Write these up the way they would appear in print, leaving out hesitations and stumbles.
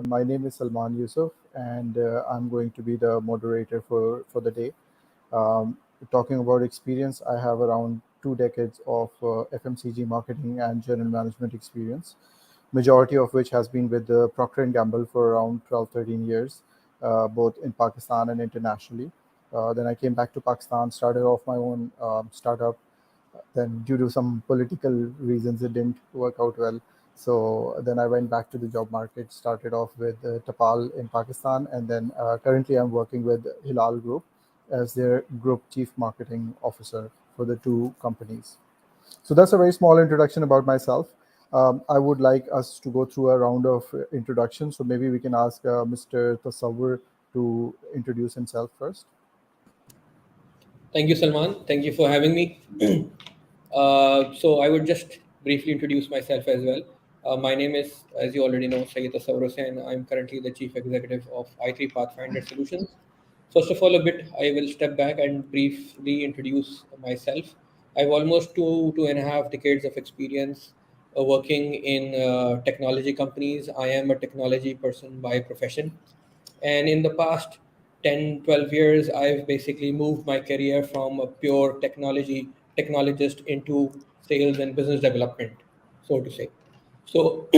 My name is Salman Yousuf, and I'm going to be the moderator for the day. Um, Talking about experience, I have around 2 decades of FMCG marketing and general management experience, majority of which has been with Procter& Gamble for around 12, 13 years, both in Pakistan and internationally. Then I came back to Pakistan, started off my own startup. Then, due to some political reasons, it didn't work out well. So then I went back to the job market, started off with Tapal in Pakistan, and then currently I'm working with Hilal Group as their group chief marketing officer for the two companies. So that's a very small introduction about myself. I would like us to go through a round of introduction. So maybe we can ask Mr. Tassawur to introduce himself first. Thank you, Salman. Thank you for having me. So I would just briefly introduce myself as well. My name is, as you already know, Syed Tassawur Hussain. I'm currently the Chief Executive of i3 Pathfinder Solutions. First of all, I will step back and briefly introduce myself. I have almost 2.5 decades of experience working in technology companies. I am a technology person by profession. And in the past 10, 12 years, I've basically moved my career from a pure technologist into sales and business development, so to say. So,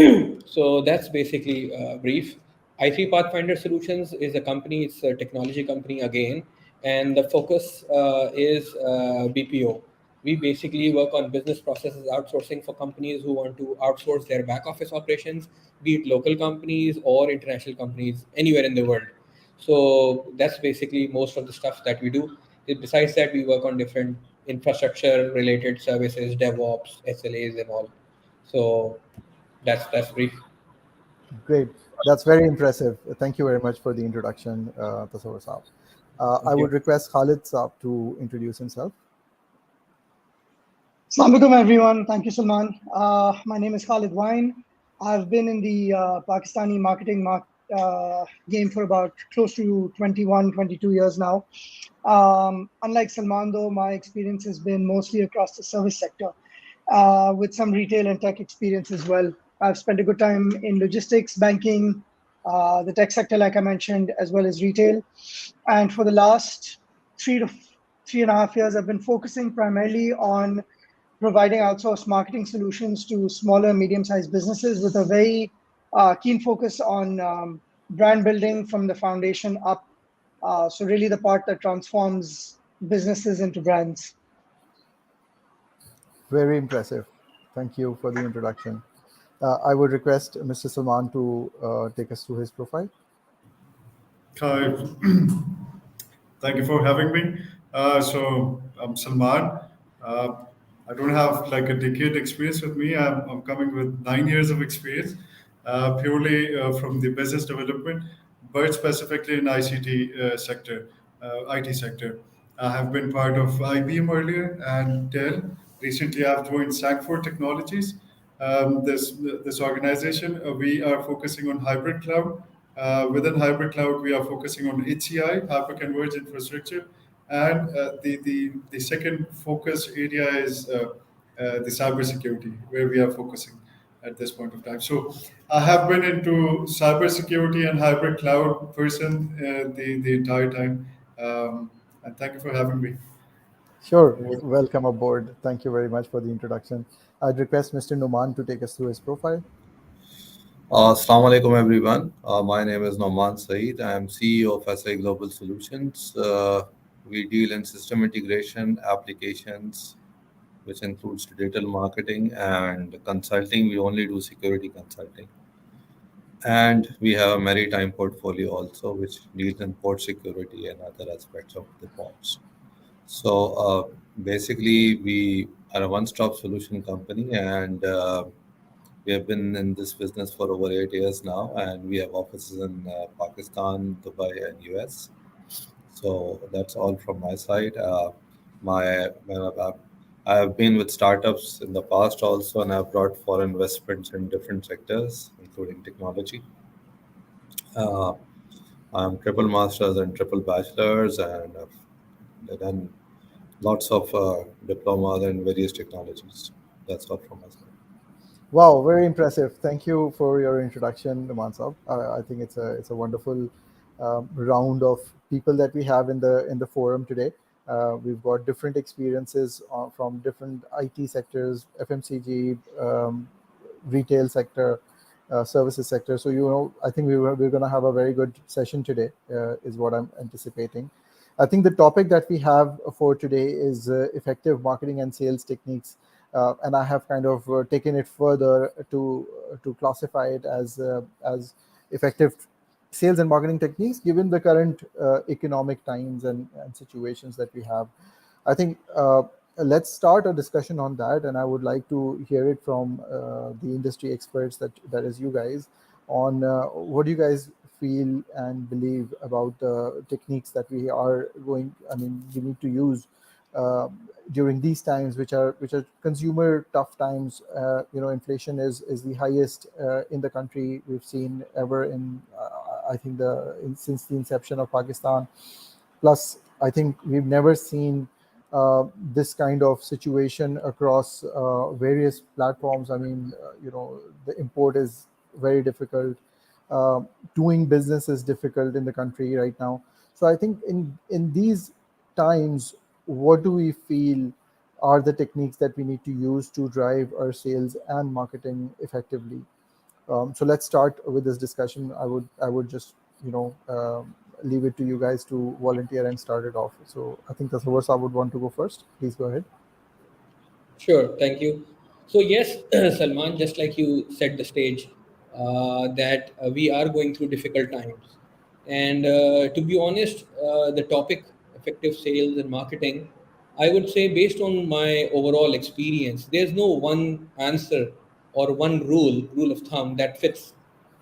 so that's basically brief. i3 Pathfinder Solutions is a company, it's a technology company again, and the focus is BPO. We basically work on business processes outsourcing for companies who want to outsource their back office operations, be it local companies or international companies anywhere in the world. So that's basically most of the stuff that we do. Besides that, we work on different infrastructure related services, DevOps, SLAs, and all. So that's brief. Great. That's very impressive. Thank you very much for the introduction, Tasawwur Saab. I Thank would you. request Khalid Saab to introduce himself. Assalamu alaikum, everyone. Thank you, Salman. My name is Khalid Wayne. I've been in the Pakistani game for about close to 21, 22 years now. Unlike Salman, though, my experience has been mostly across the service sector, with some retail and tech experience as well. I've spent a good time in logistics, banking, the tech sector, like I mentioned, as well as retail. And for the last 3.5 years, I've been focusing primarily on providing outsourced marketing solutions to smaller, medium-sized businesses with a very keen focus on brand building from the foundation up. So really the part that transforms businesses into brands. Very impressive. Thank you for the introduction. I would request Mr. Salman to take us through his profile. Hi, thank you for having me. So I'm Salman. Uh, I don't have like a decade experience with me. I'm coming with 9 years of experience, purely from the business development, but specifically in ICT sector, IT sector. I have been part of IBM earlier and Dell. Recently, I've joined Sangfor Technologies. This organization, we are focusing on hybrid cloud. Within hybrid cloud, we are focusing on HCI, hyperconverged infrastructure, and the second focus area is the cybersecurity, where we are focusing at this point of time. So I have been into cybersecurity and hybrid cloud person the entire time. And thank you for having me. Sure. Welcome aboard. Thank you very much for the introduction. I'd request Mr. Noman to take us through his profile. Assalamu alaikum everyone. My name is Noman Said. I am CEO of CxO Global Solutions. We deal in system integration, applications, which includes digital marketing and consulting. We only do security consulting. And we have a maritime portfolio also, which deals in port security and other aspects of the ports. So basically, we are a one-stop solution company, and we have been in this business for over 8 years now, and we have offices in Pakistan, Dubai, and US. So that's all from my side. My I have been with startups in the past also, and I've brought foreign investments in different sectors, including technology. Uh, I'm triple masters and triple bachelors, and I've done lots of diplomas in various technologies. That's all from my side. Wow, very impressive. Thank you for your introduction, Mansab. I think it's a wonderful round of people that we have in the forum today. We've got different experiences from different IT sectors, FMCG, retail sector, services sector. So I think we're going to have a very good session today. Is what I'm anticipating. I think the topic that we have for today is effective marketing and sales techniques, and I have kind of taken it further to classify it as effective sales and marketing techniques given the current economic times and situations that we have. I think let's start a discussion on that, and I would like to hear it from the industry experts, that is you guys, on what do you guys feel and believe about the techniques that we need to use uh, during these times, which are consumer tough times. Inflation is the highest in the country we've seen ever in I think since the inception of Pakistan. Plus, I think we've never seen this kind of situation across various platforms. The import is very difficult. Uh, Doing business is difficult in the country right now. So I think in these times, what do we feel are the techniques that we need to use to drive our sales and marketing effectively? So let's start with this discussion. I would just leave it to you guys to volunteer and start it off. So I think Tasawwur would want to go first. Please go ahead. Sure, thank you. So yes, Salman, just like you set the stage, that we are going through difficult times, and to be honest, the topic effective sales and marketing, I would say based on my overall experience, there's no one answer or one rule of thumb that fits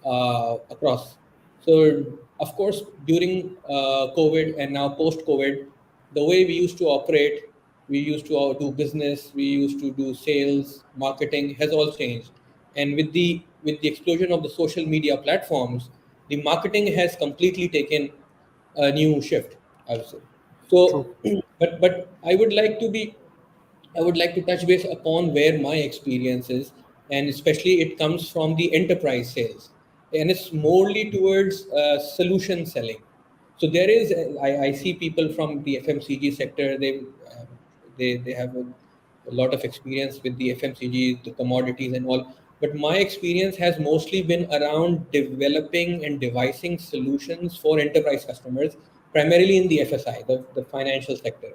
across. So, of course, during COVID and now post COVID, the way we used to operate, we used to do business, we used to do sales, marketing has all changed. And with the explosion of the social media platforms, the marketing has completely taken a new shift, I would say. True. So, but I would like to touch base upon where my experience is, and especially it comes from the enterprise sales, and it's morely towards solution selling. So I see people from the FMCG sector. They have a lot of experience with the FMCG, the commodities and all. But my experience has mostly been around developing and devising solutions for enterprise customers, primarily in the FSI, the financial sector.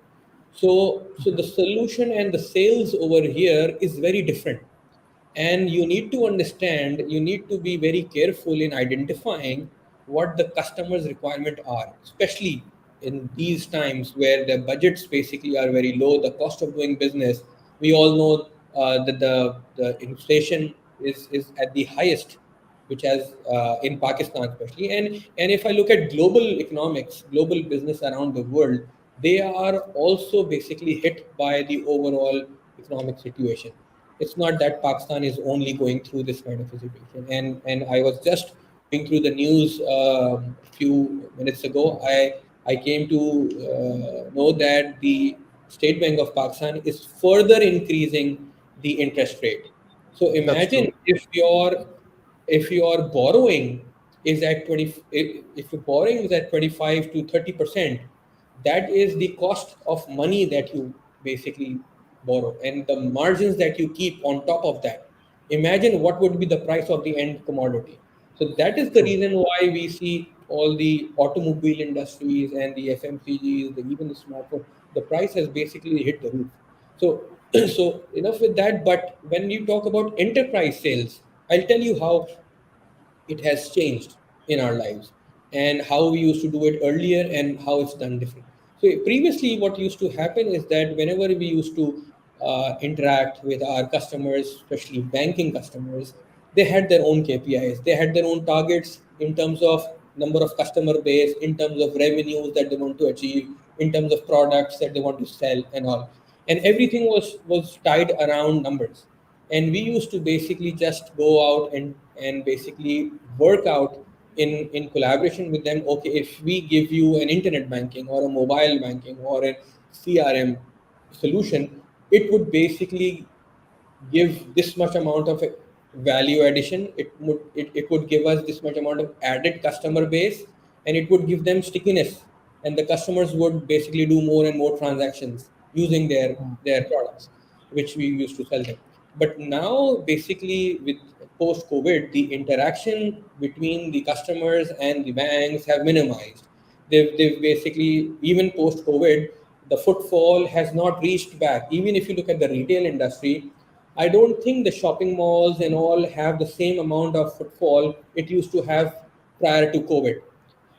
So the solution and the sales over here is very different, and you need to understand, you need to be very careful in identifying what the customer's requirement are, especially in these times where the budgets basically are very low, the cost of doing business. We all know that the inflation is at the highest, which has in Pakistan especially. And if I look at global economics, global business around the world, they are also basically hit by the overall economic situation. It's not that Pakistan is only going through this kind of a situation. And I was just going through the news a few minutes ago. I came to know that the State Bank of Pakistan is further increasing the interest rate. So That's true. imagine if your borrowing is at 20, if your borrowing is at 25 to 30%, that is the cost of money that you basically borrow, and the margins that you keep on top of that. Imagine what would be the price of the end commodity. So that is the True. reason why we see all the automobile industries and the FMCGs, even the smartphone, the price has basically hit the roof. So, so enough with that. But when you talk about enterprise sales, I'll tell you how it has changed in our lives, and how we used to do it earlier and how it's done different. So previously what used to happen is that whenever we used to interact with our customers, especially banking customers, they had their own KPIs, they had their own targets in terms of number of customer base, in terms of revenues that they want to achieve, in terms of products that they want to sell and all. And everything was tied around numbers, and we used to basically just go out and basically work out in collaboration with them. Okay, if we give you an internet banking or a mobile banking or a CRM solution, it would basically give this much amount of value addition. It would give us this much amount of added customer base, and it would give them stickiness, and the customers would basically do more and more transactions using their products, which we used to sell them. But now, basically, with post COVID, the interaction between the customers and the banks have minimized. They've basically, even post COVID, the footfall has not reached back. Even if you look at the retail industry, I don't think the shopping malls and all have the same amount of footfall it used to have prior to COVID.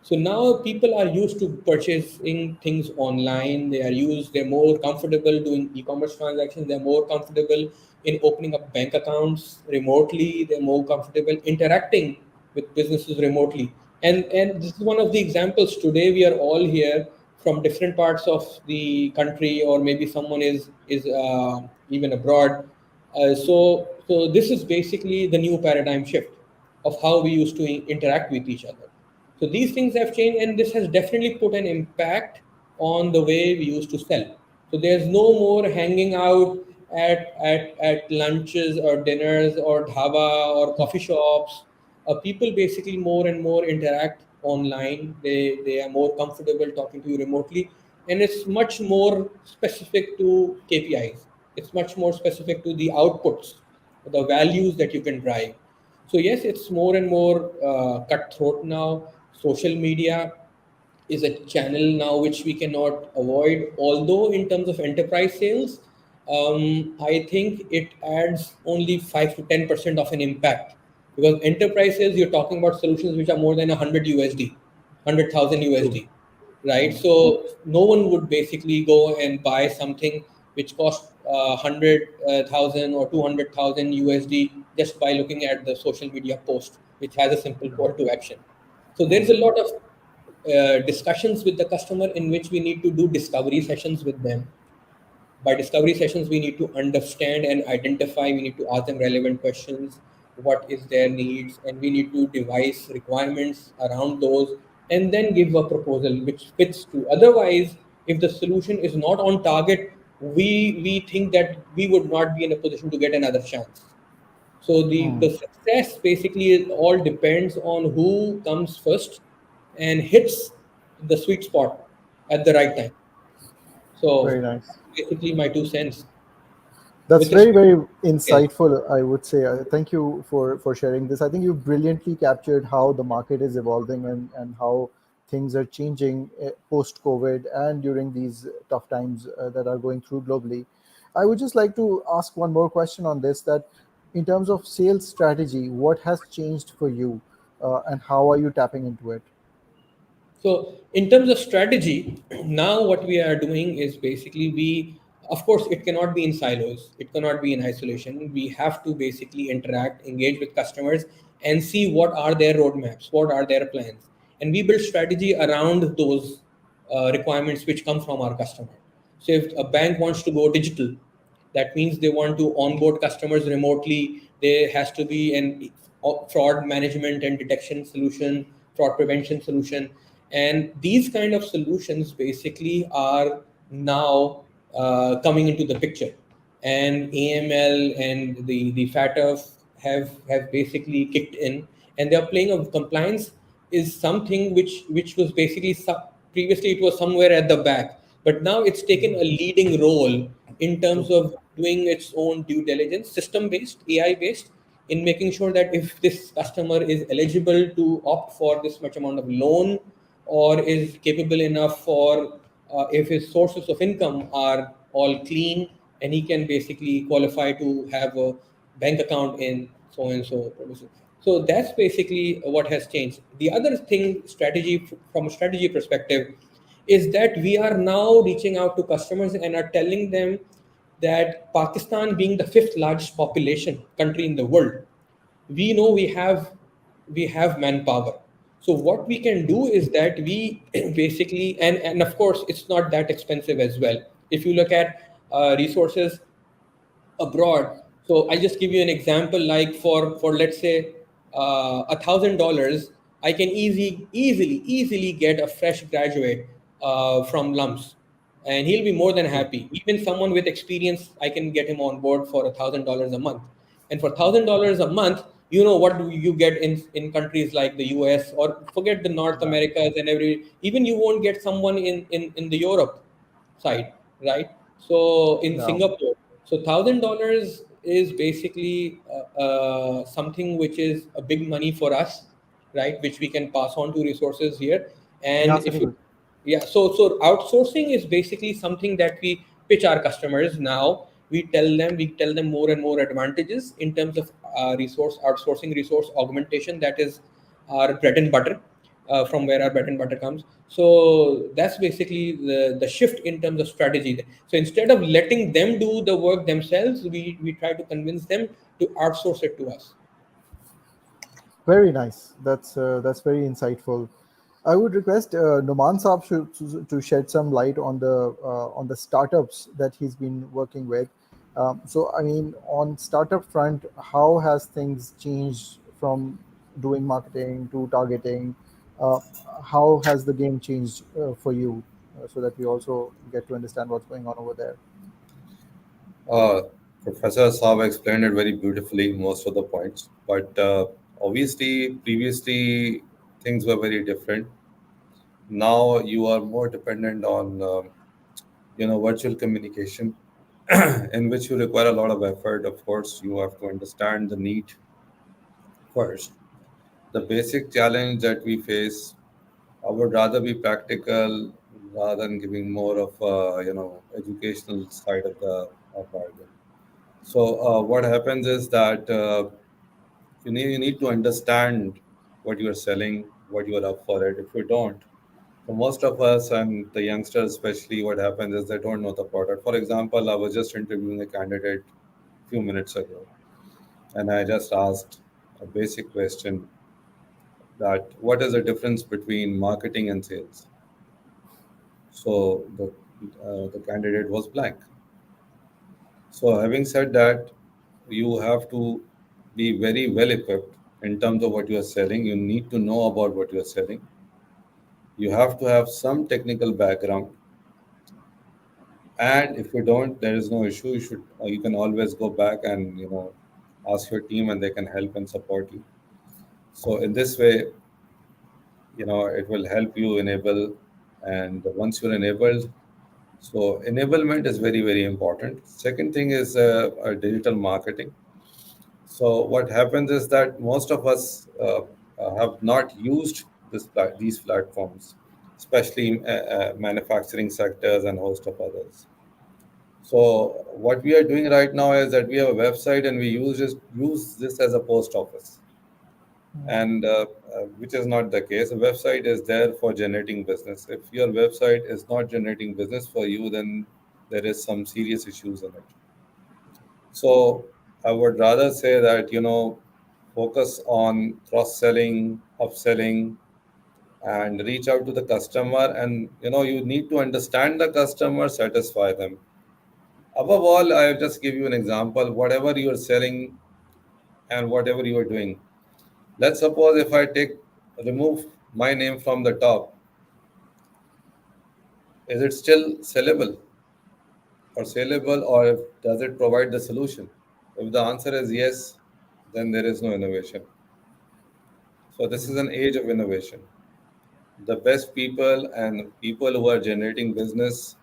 So now people are used to purchasing things online. They're more comfortable doing e-commerce transactions. They're more comfortable in opening up bank accounts remotely. They're more comfortable interacting with businesses remotely. And this is one of the examples. Today we are all here from different parts of the country, or maybe someone is even abroad. So this is basically the new paradigm shift of how we used to interact with each other. So these things have changed, and this has definitely put an impact on the way we used to sell. So there's no more hanging out at lunches or dinners or dhaba or coffee shops. People basically more and more interact online. They are more comfortable talking to you remotely, and it's much more specific to KPIs. It's much more specific to the outputs, the values that you can drive. So yes, it's more and more cutthroat now. Social media is a channel now which we cannot avoid. Although in terms of enterprise sales, I think it adds only 5 to 10% of an impact, because enterprise sales, you're talking about solutions which are more than 100 USD, 100,000 True. USD, right? So no one would basically go and buy something which costs 100,000 or 200,000 USD just by looking at the social media post, which has a simple call to action. So there's a lot of discussions with the customer in which we need to do discovery sessions with them. By discovery sessions, we need to understand and identify, we need to ask them relevant questions, what is their needs, and we need to devise requirements around those, and then give a proposal which fits to. Otherwise, if the solution is not on target, we think that we would not be in a position to get another chance. So the success basically all depends on who comes first and hits the sweet spot at the right time. Very So nice. basically my 2 cents That's with very, respect very to yes. insightful, I would say. Thank you for sharing this. I think you brilliantly captured how the market is evolving and how things are changing post COVID and during these tough times that are going through globally. I would just like to ask one more question on this, that in terms of sales strategy, what has changed for you and how are you tapping into it? So in terms of strategy, now what we are doing is basically of course, it cannot be in silos. It cannot be in isolation. We have to basically interact, engage with customers, and see what are their roadmaps, what are their plans, and we build strategy around those requirements which come from our customer. So if a bank wants to go digital, that means they want to onboard customers remotely. There has to be an fraud management and detection solution, fraud prevention solution, and these kind of solutions basically are now coming into the picture. And AML and the FATF have basically kicked in, and they are playing a compliance is something which was basically previously it was somewhere at the back, but now it's taken a leading role in terms True. of doing its own due diligence, system based, AI based, in making sure that if this customer is eligible to opt for this much amount of loan, or is capable enough for if his sources of income are all clean, and he can basically qualify to have a bank account in so and so. So that's basically what has changed. The other thing, strategy from a strategy perspective, is that we are now reaching out to customers and are telling them that Pakistan, being the fifth largest population country in the world, we know we have manpower. So what we can do is that we basically, and of course it's not that expensive as well. If you look at resources abroad, so I just give you an example, like for let's say $1,000, I can easily get a fresh graduate from lumps, and he'll be more than True. happy. Even someone with experience, I can get him on board for $1,000 a month. And for $1,000 a month, what do you get in countries like the US, or forget the North Yeah. Americas and even you won't get someone in the Europe side, right? So in Yeah. Singapore, so $1,000 is basically something which is a big money for us, right? Which we can pass on to resources here. Yeah, And if you absolutely. yeah, so outsourcing is basically something that we pitch our customers now. We tell them more and more advantages in terms of resource outsourcing, resource augmentation. That is our bread and butter, from where our bread and butter comes. So that's basically the shift in terms of strategy. So instead of letting them do the work themselves, we try to convince them to outsource it to us. Very nice. That's very insightful. I would request Noman Saab to shed some light on the startups that he's been working with. So, I mean, on startup front, how has things changed from doing marketing to targeting? Uh, how has the game changed for you, so that we also get to understand what's going on over there? Uh, Professor Saab explained it very beautifully, most of the points. But obviously, previously things were very different. Now you are more dependent on virtual communication, in which you require a lot of effort. Of course, you have to understand the need first. The basic challenge that we face, I would rather be practical rather than giving more of educational side of the bargain. So what happens is that you need to understand what you are selling, what you are up for it. If you don't, for most of us and the youngsters especially, what happens is they don't know the product. For example, I was just interviewing a candidate a few minutes ago, and I just asked a basic question, that what is the difference between marketing and sales? So the candidate was blank. So having said that, you have to be very well equipped in terms of what you are selling. You need to know about what you are selling. You have to have some technical background, and if you don't, there is no issue. You can always go back and ask your team, and they can help and support you. So in this way, it will help you enable. And once you're enabled, so enablement is very, very important. Second thing is digital marketing. So what happens is that most of us have not used these platforms, especially manufacturing sectors and host of others. So what we are doing right now is that we have a website, and we use this as a post office, and which is not the case. A website is there for generating business. If your website is not generating business for you, then there is some serious issues in it. So I would rather say that focus on cross selling, upselling, and reach out to the customer. And you need to understand the customer, satisfy them. Above all, I'll just give you an example. Whatever you are selling and whatever you are doing, let's suppose if I remove my name from the top, is it still sellable or saleable, or does it provide the solution? If the answer is yes, then there is no innovation. So this is an age of innovation. The best people and people who are generating business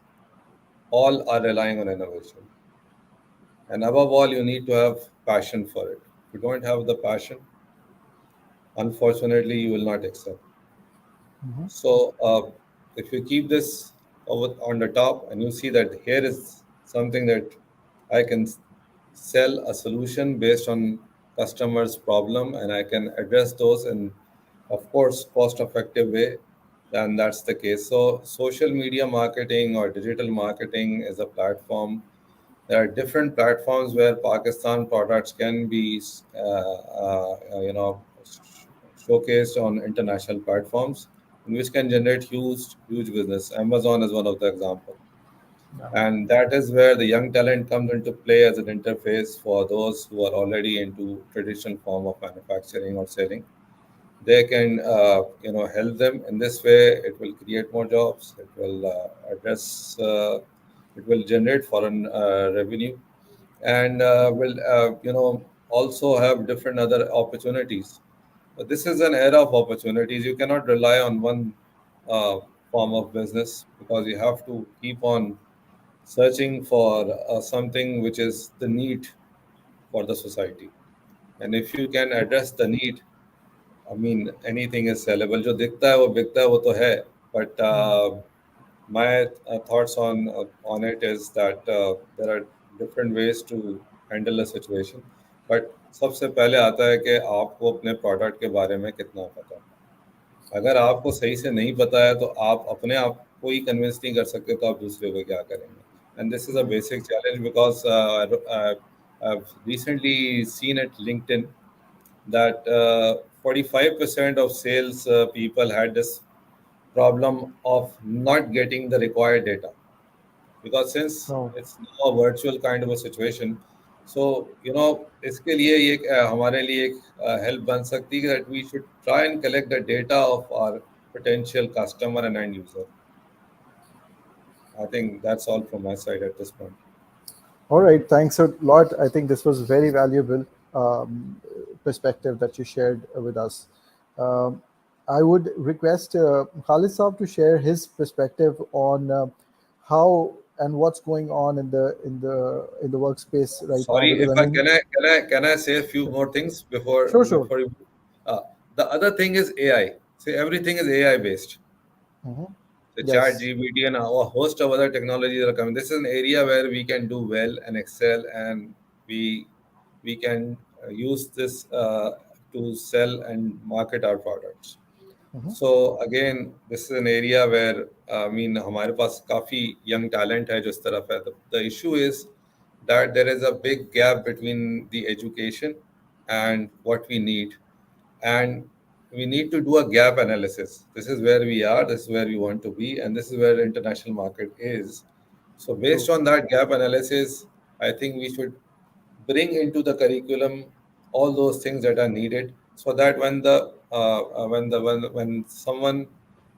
all are relying on innovation. And above all, you need to have passion for it. If you don't have the passion, unfortunately, you will not excel. Mhm. So if you keep this over on the top, and you see that here is something that I can sell a solution based on customers' problem, and I can address those in, of course, cost-effective way, then that's the case. So social media marketing or digital marketing is a platform. There are different platforms where Pakistan products can be, showcased on international platforms, which can generate huge business. Amazon is one of the example, Yeah. and that is where the young talent comes into play as an interface for those who are already into traditional form of manufacturing or selling. They can help them in this way. It will create more jobs. It will address. It will generate foreign revenue, and will also have different other opportunities. But this is an era of opportunities. You cannot rely on one uh, form of business, because you have to keep on searching for something which is the need for the society. And if you can address the need, I mean, anything is sellable. जो दिखता है वो बिकता है वो तो है. But my thoughts on it is that there are different ways to handle a situation. But सबसे पहले आता है कि आपको अपने प्रोडक्ट के बारे में कितना पता है. अगर आपको सही से नहीं पता है तो आप अपने आप को ही कन्विंस नहीं कर सकते, तो आप दूसरे को क्या करेंगे. And this is a basic challenge, because I've recently seen at LinkedIn that 45% of sales people had this problem of not getting the required data, because since Oh, it's now a virtual kind of a situation, so इसके लिए ये हमारे लिए एक help बन सकती है that we should try and collect the data of our potential customer and end user. I think that's all from my side at this point. all right. Thanks a lot. I think this was very valuable perspective that you shared with us. Um, I would request Khalid Saab to share his perspective on how and what's going on in the workspace right now. Sorry, Because if I I mean, can I say a few more things before sure, sure. before you. Uh, the other thing is AI. See, everything is AI based. Mhm. The chat Yes. GPT and a host of other technologies are coming. This is an area where we can do well and excel, and we can use this to sell and market our products. Mhm. So again, this is an area where I mean हमारे पास काफी young talent है जो इस तरफ है. The issue is that there is a big gap between the education and what we need, and we need to do a gap analysis. This is where we are, this is where we want to be, and this is where the international market is. So based True. on that gap analysis, I think we should bring into the curriculum all those things that are needed, so that when someone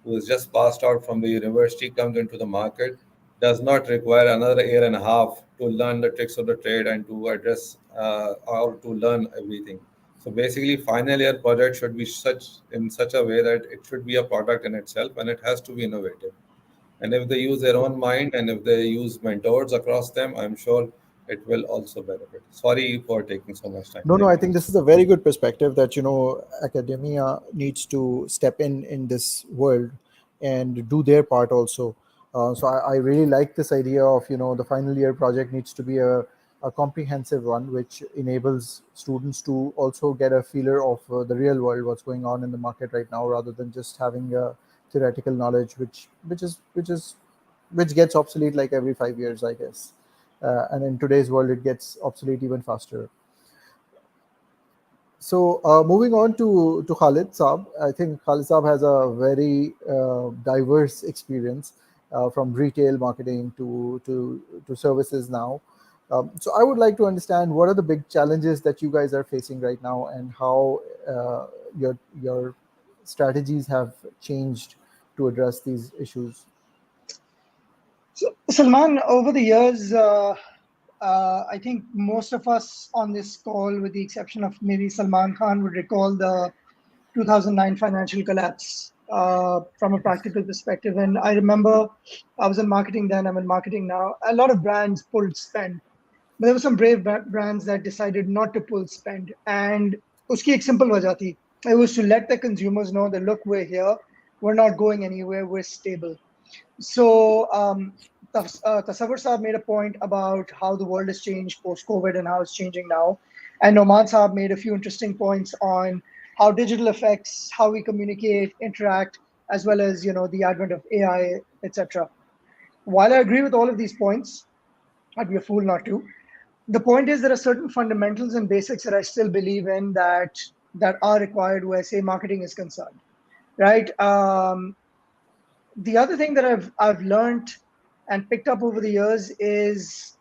who is just passed out from the university comes into the market, does not require another year and a half to learn the tricks of the trade and to address or to learn everything. So basically, final year project should be such a way that it should be a product in itself, and it has to be innovative. And if they use their True. own mind, and if they use mentors across them, I'm sure it will also benefit. Sorry for taking so much time. No, no, Thank I you. think this is a very good perspective that academia needs to step in this world and do their part also. So I really like this idea of the final year project needs to be a comprehensive one, which enables students to also get a feeler of the real world, what's going on in the market right now, rather than just having theoretical knowledge, which gets obsolete like every 5 years, I guess. And in today's world, it gets obsolete even faster. So moving on to Khalid Saab, I think Khalid Saab has a very diverse experience from retail marketing to services now. So I would like to understand what are the big challenges that you guys are facing right now, and how your strategies have changed to address these issues. So, Salman, over the years, I think most of us on this call, with the exception of maybe Salman Khan, would recall the 2009 financial collapse from a practical perspective. And I remember I was in marketing then, I'm in marketing now. A lot of brands pulled spend, but there were some brave brands that decided not to pull spend. And uski ek simple wajah thi. It was to let the consumers know that, look, we're here, we're not going anywhere, we're stable. So Tassawur Saab made a point about how the world has changed post-COVID and how it's changing now. And Noman Saab made a few interesting points on how digital affects how we communicate, interact, as well as the advent of AI, etc. While I agree with all of these points, I'd be a fool not to. The point is there are certain fundamentals and basics that I still believe in that are required where, say, marketing is concerned, right? The other thing that I've learned and picked up over the years is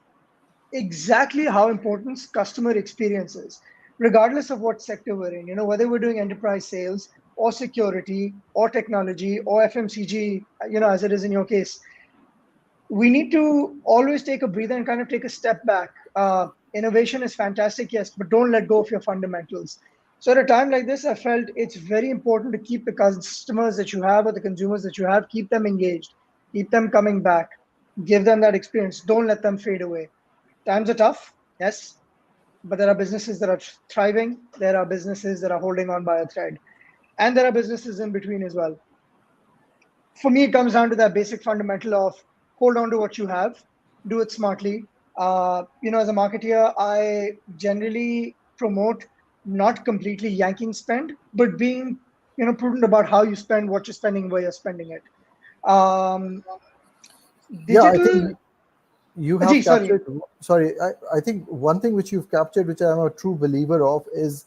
exactly how important customer experience is, regardless of what sector we're in. Whether we're doing enterprise sales or security or technology or FMCG, as it is in your case, we need to always take a breather and kind of take a step back. Innovation is fantastic, yes, but don't let go of your fundamentals. So at a time like this, I felt it's very important to keep the customers that you have or the consumers that you have, keep them engaged, keep them coming back, give them that experience. Don't let them fade away. Times are tough, yes, but there are businesses that are thriving. There are businesses that are holding on by a thread, and there are businesses in between as well. For me, it comes down to that basic fundamental of hold on to what you have, do it smartly. As a marketeer, I generally promote not completely yanking spend, but being prudent about how you spend, what you're spending, where you're spending it. Um, Yeah, I think Digital. you Gee, have sorry. captured. Sorry, I think one thing which you've captured, which I'm a true believer of, is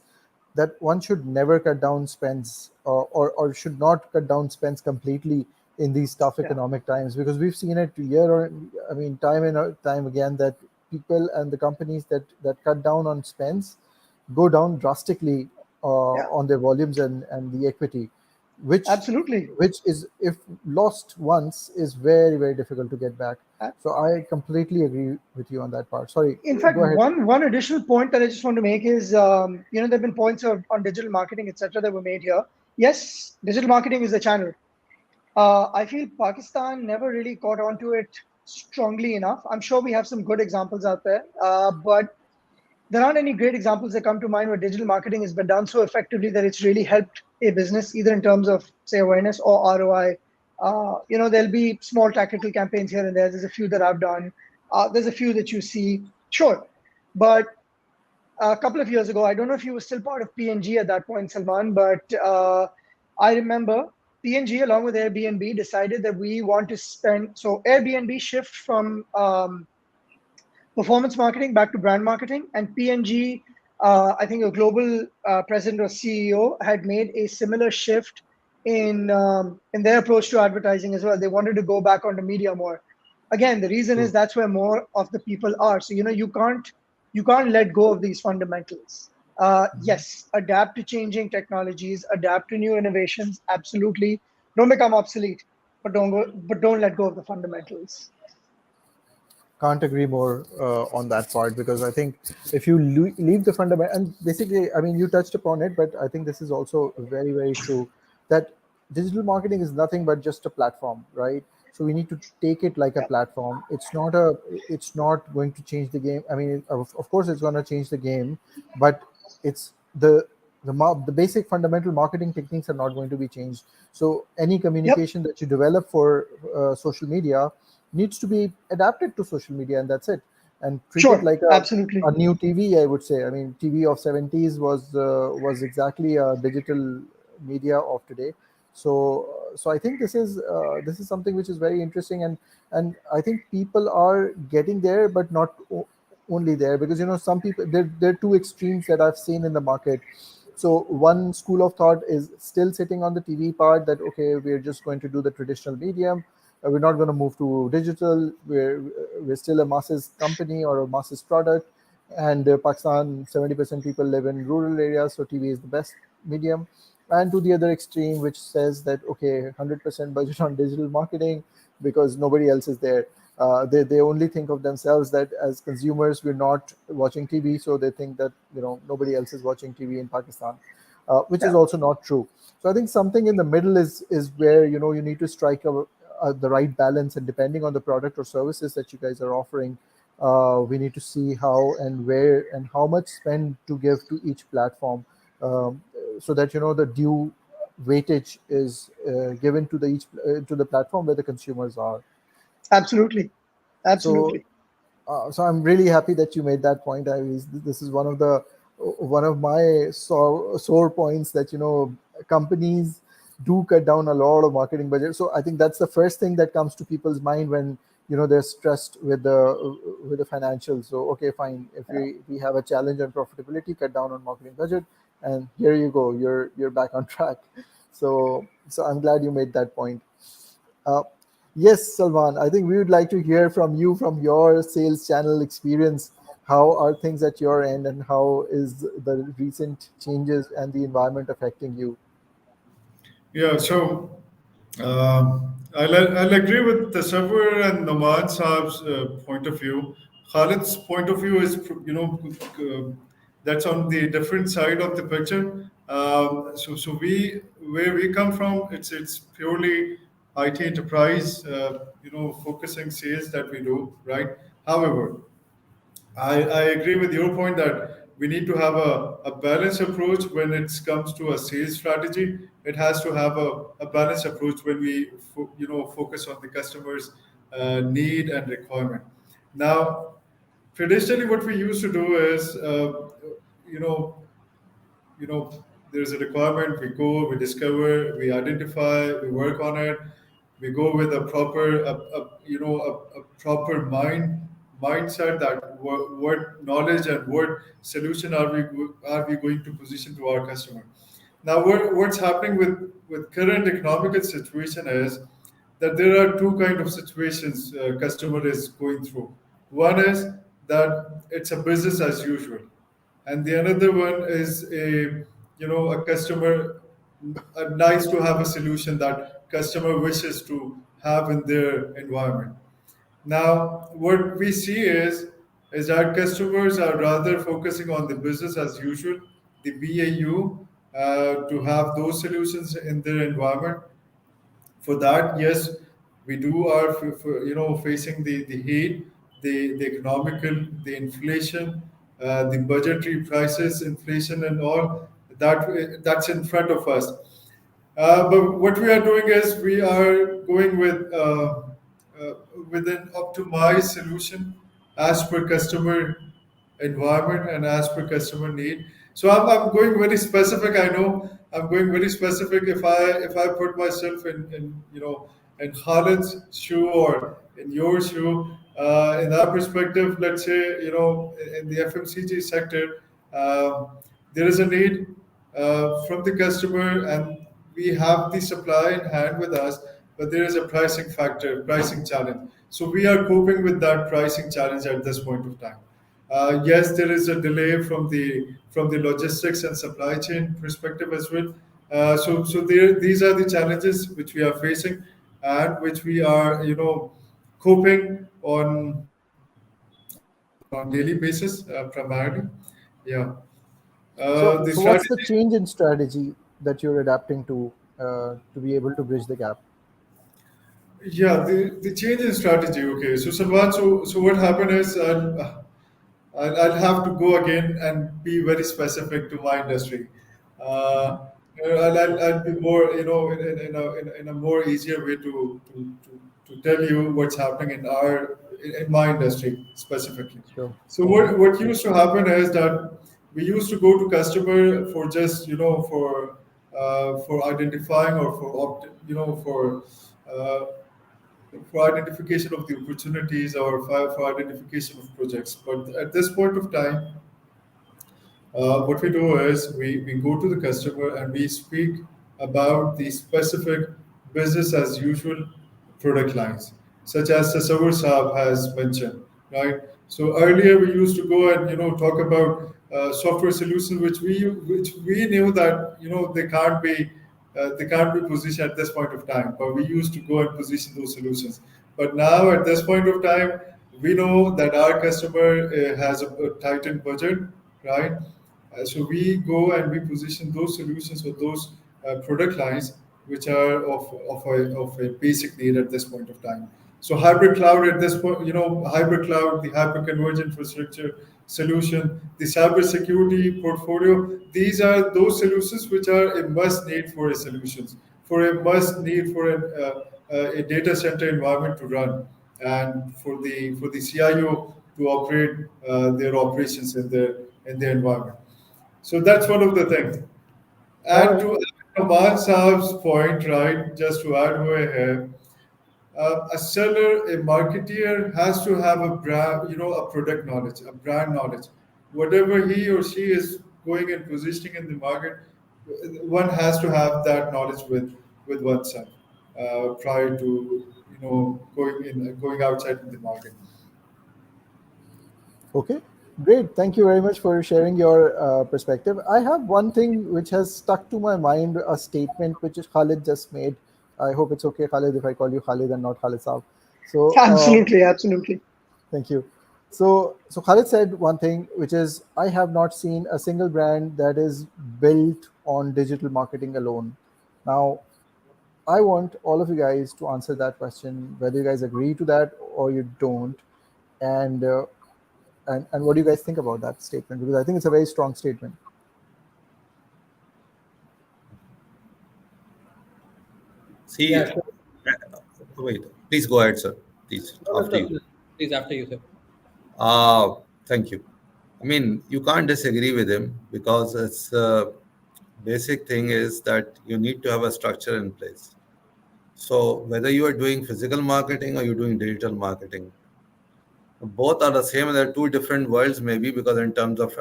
that one should never cut down spends, or should not cut down spends completely in these tough Yeah, economic times, because we've seen it I mean, time and time again, that people and the companies that cut down on spends go down drastically yeah, on their volumes and the equity, which absolutely. is, if lost once, is very, very difficult to get back. So I completely agree with you on that part. Sorry, In fact, go ahead. one additional point that I just want to make is, there've been points on digital marketing, etc., that were made here. Yes, digital marketing is the channel. I feel Pakistan never really caught onto it strongly enough. I'm sure we have some good examples out there, but there aren't any great examples that come to mind where digital marketing has been done so effectively that it's really helped a business, either in terms of, say, awareness or ROI. There'll be small tactical campaigns here and there. There's a few that I've done. There's a few that you see, sure. But a couple of years ago, I don't know if you were still part of PNG at that point, Salman, but I remember PNG along with Airbnb decided that we want to spend. So Airbnb shift from performance marketing back to brand marketing, and PNG, I think a global president or CEO had made a similar shift in their approach to advertising as well. They wanted to go back onto media more. Again, the reason is True. that's where more of the people are. So you can't let go of these fundamentals. Yes, adapt to changing technologies, adapt to new innovations. Absolutely, don't become obsolete, but don't let go of the fundamentals. Can't agree more on that part, because I think if you leave the fundamental, and basically, I mean, you touched upon it, but I think this is also very, very true, that digital marketing is nothing but just a platform, right? So we need to take it like a Yeah. platform. It's not going to change the game. I mean, of course it's going to change the game, but it's the basic fundamental marketing techniques are not going to be changed. So any Yep. communication that you develop for social media needs to be adapted to social media, and that's it. And treat it Sure. like Absolutely. a new TV, I would say. I mean, TV of 70s was exactly a digital media of today. So I think this is something which is very interesting, and I think people are getting there, but not only there, because some people, there are two extremes that I've seen in the market. So one school of thought is still sitting on the TV part, that okay, we're just going to do the traditional medium. We're not going to move to digital. We're still a masses company or a masses product. And Pakistan, 70% people live in rural areas, so TV is the best medium. And to the other extreme, which says that okay, 100% budget on digital marketing, because nobody else is there. They only think of themselves that as consumers, we're not watching TV, so they think that nobody else is watching TV in Pakistan, which is Yeah. also not true. So I think something in the middle is where you need to strike the right balance, and depending on the product or services that you guys are offering, we need to see how and where and how much spend to give to each platform, so that the due weightage is given to the platform where the consumers are. Absolutely. So Absolutely. so I'm really happy that you made that point. This is one of my sore points, that companies do cut down a lot of marketing budget. So I think that's the first thing that comes to people's mind when they're stressed with the financials. So okay, fine, if Yeah. we have a challenge on profitability, cut down on marketing budget, and here you go, you're back on track. So I'm glad you made that point. uh, yes, Salman, I think we would like to hear from you, from your sales channel experience. How are things at your end, and how is the recent changes and the environment affecting you? Yeah, so I'll agree with Tasawwur and Noman Saab's point of view. Khalid's point of view is, that's on the different side of the picture. So where we come from, it's purely IT enterprise, focusing sales that we do, right? However, I agree with your point that we need to have a balanced approach when it comes to a sales strategy. It has to have a balanced approach when we focus on the customer's need and requirement. Now, traditionally, what we used to do is, you know, there's a requirement. We go, we discover, we identify, we work on it. We go with a proper, a proper mindset that what knowledge and what solution are we going to position to our customer. Now, what's happening with current economical situation is that there are two kind of situations customer is going through. One is that it's a business as usual, and the another one is a customer, nice to have a solution that customer wishes to have in their environment. Now, what we see is that customers are rather focusing on the business as usual, the BAU, to have those solutions in their environment. For that, yes, we do are facing the heat, the economical, the inflation, the budgetary prices, inflation, and all that's in front of us. But what we are doing is we are going uh, with an optimized solution as per customer environment and as per customer need. So I'm going very specific. I know I'm going very specific. If I put myself in Khalid's shoe or in your shoe, in that perspective, let's say in the FMCG sector, there is a need from the customer, and we have the supply in hand with us, but there is a pricing factor, pricing challenge. So we are coping with that pricing challenge at this point of time. Yes, there is a delay from the logistics and supply chain perspective as well. These are the challenges which we are facing and which we are coping on daily basis primarily. Yeah. The So what's the strategy. change in strategy that you're adapting to be able to bridge the gap? Yeah, the change in strategy. Okay, so Salman, so what happened is I'll have to go again and be very specific to my industry. Uh, I'll be more, in a more easier way to tell you what's happening in my industry specifically. Sure. So what used to happen is that we used to go to customer for just for identifying or uh, for identification of the opportunities or for identification of projects. But at this point of time, what we do is we go to the customer and we speak about the specific business as usual product lines, such as Tassawur Saab has mentioned, right? So earlier we used to go and talk about software solutions which we knew that they can't be positioned at this point of time, but we used to go and position those solutions. But now at this point of time, we know that our customer has a tightened budget, right? So we go and we position those solutions or those product lines which are of a basic need at this point of time. So hybrid cloud at this point, hybrid cloud, the hyper converged infrastructure solution, the cyber security portfolio. These are those solutions which are a must need for a solutions, for a must need for a data center environment to run, and for the CIO to operate their operations in their environment. So that's one of the things. All And right. to Ahmad Saab's point, right, just to add over here, a seller, a marketeer has to have a brand, a product knowledge, a brand knowledge. Whatever he or she is going and positioning in the market, one has to have that knowledge with oneself prior to going outside in the market. Okay, great. Thank you very much for sharing your perspective. I have one thing which has stuck to my mind, a statement which Khalid just made. I hope it's okay, Khalid, if I call you Khalid and not Khalid Saab. So, Absolutely, absolutely. thank you. So Khalid said one thing, which is I have not seen a single brand that is built on digital marketing alone. Now, I want all of you guys to answer that question, whether you guys agree to that or you don't, and and what do you guys think about that statement? Because I think it's a very strong statement. See, Yeah, sure. wait, please go ahead, sir. Please, No, no, after sure. you. Please, after you, sir. Thank you. I mean, you can't disagree with him because it's basic thing is that you need to have a structure in place. So whether you are doing physical marketing or you're doing digital marketing, both are the same. They're two different worlds, maybe because in terms of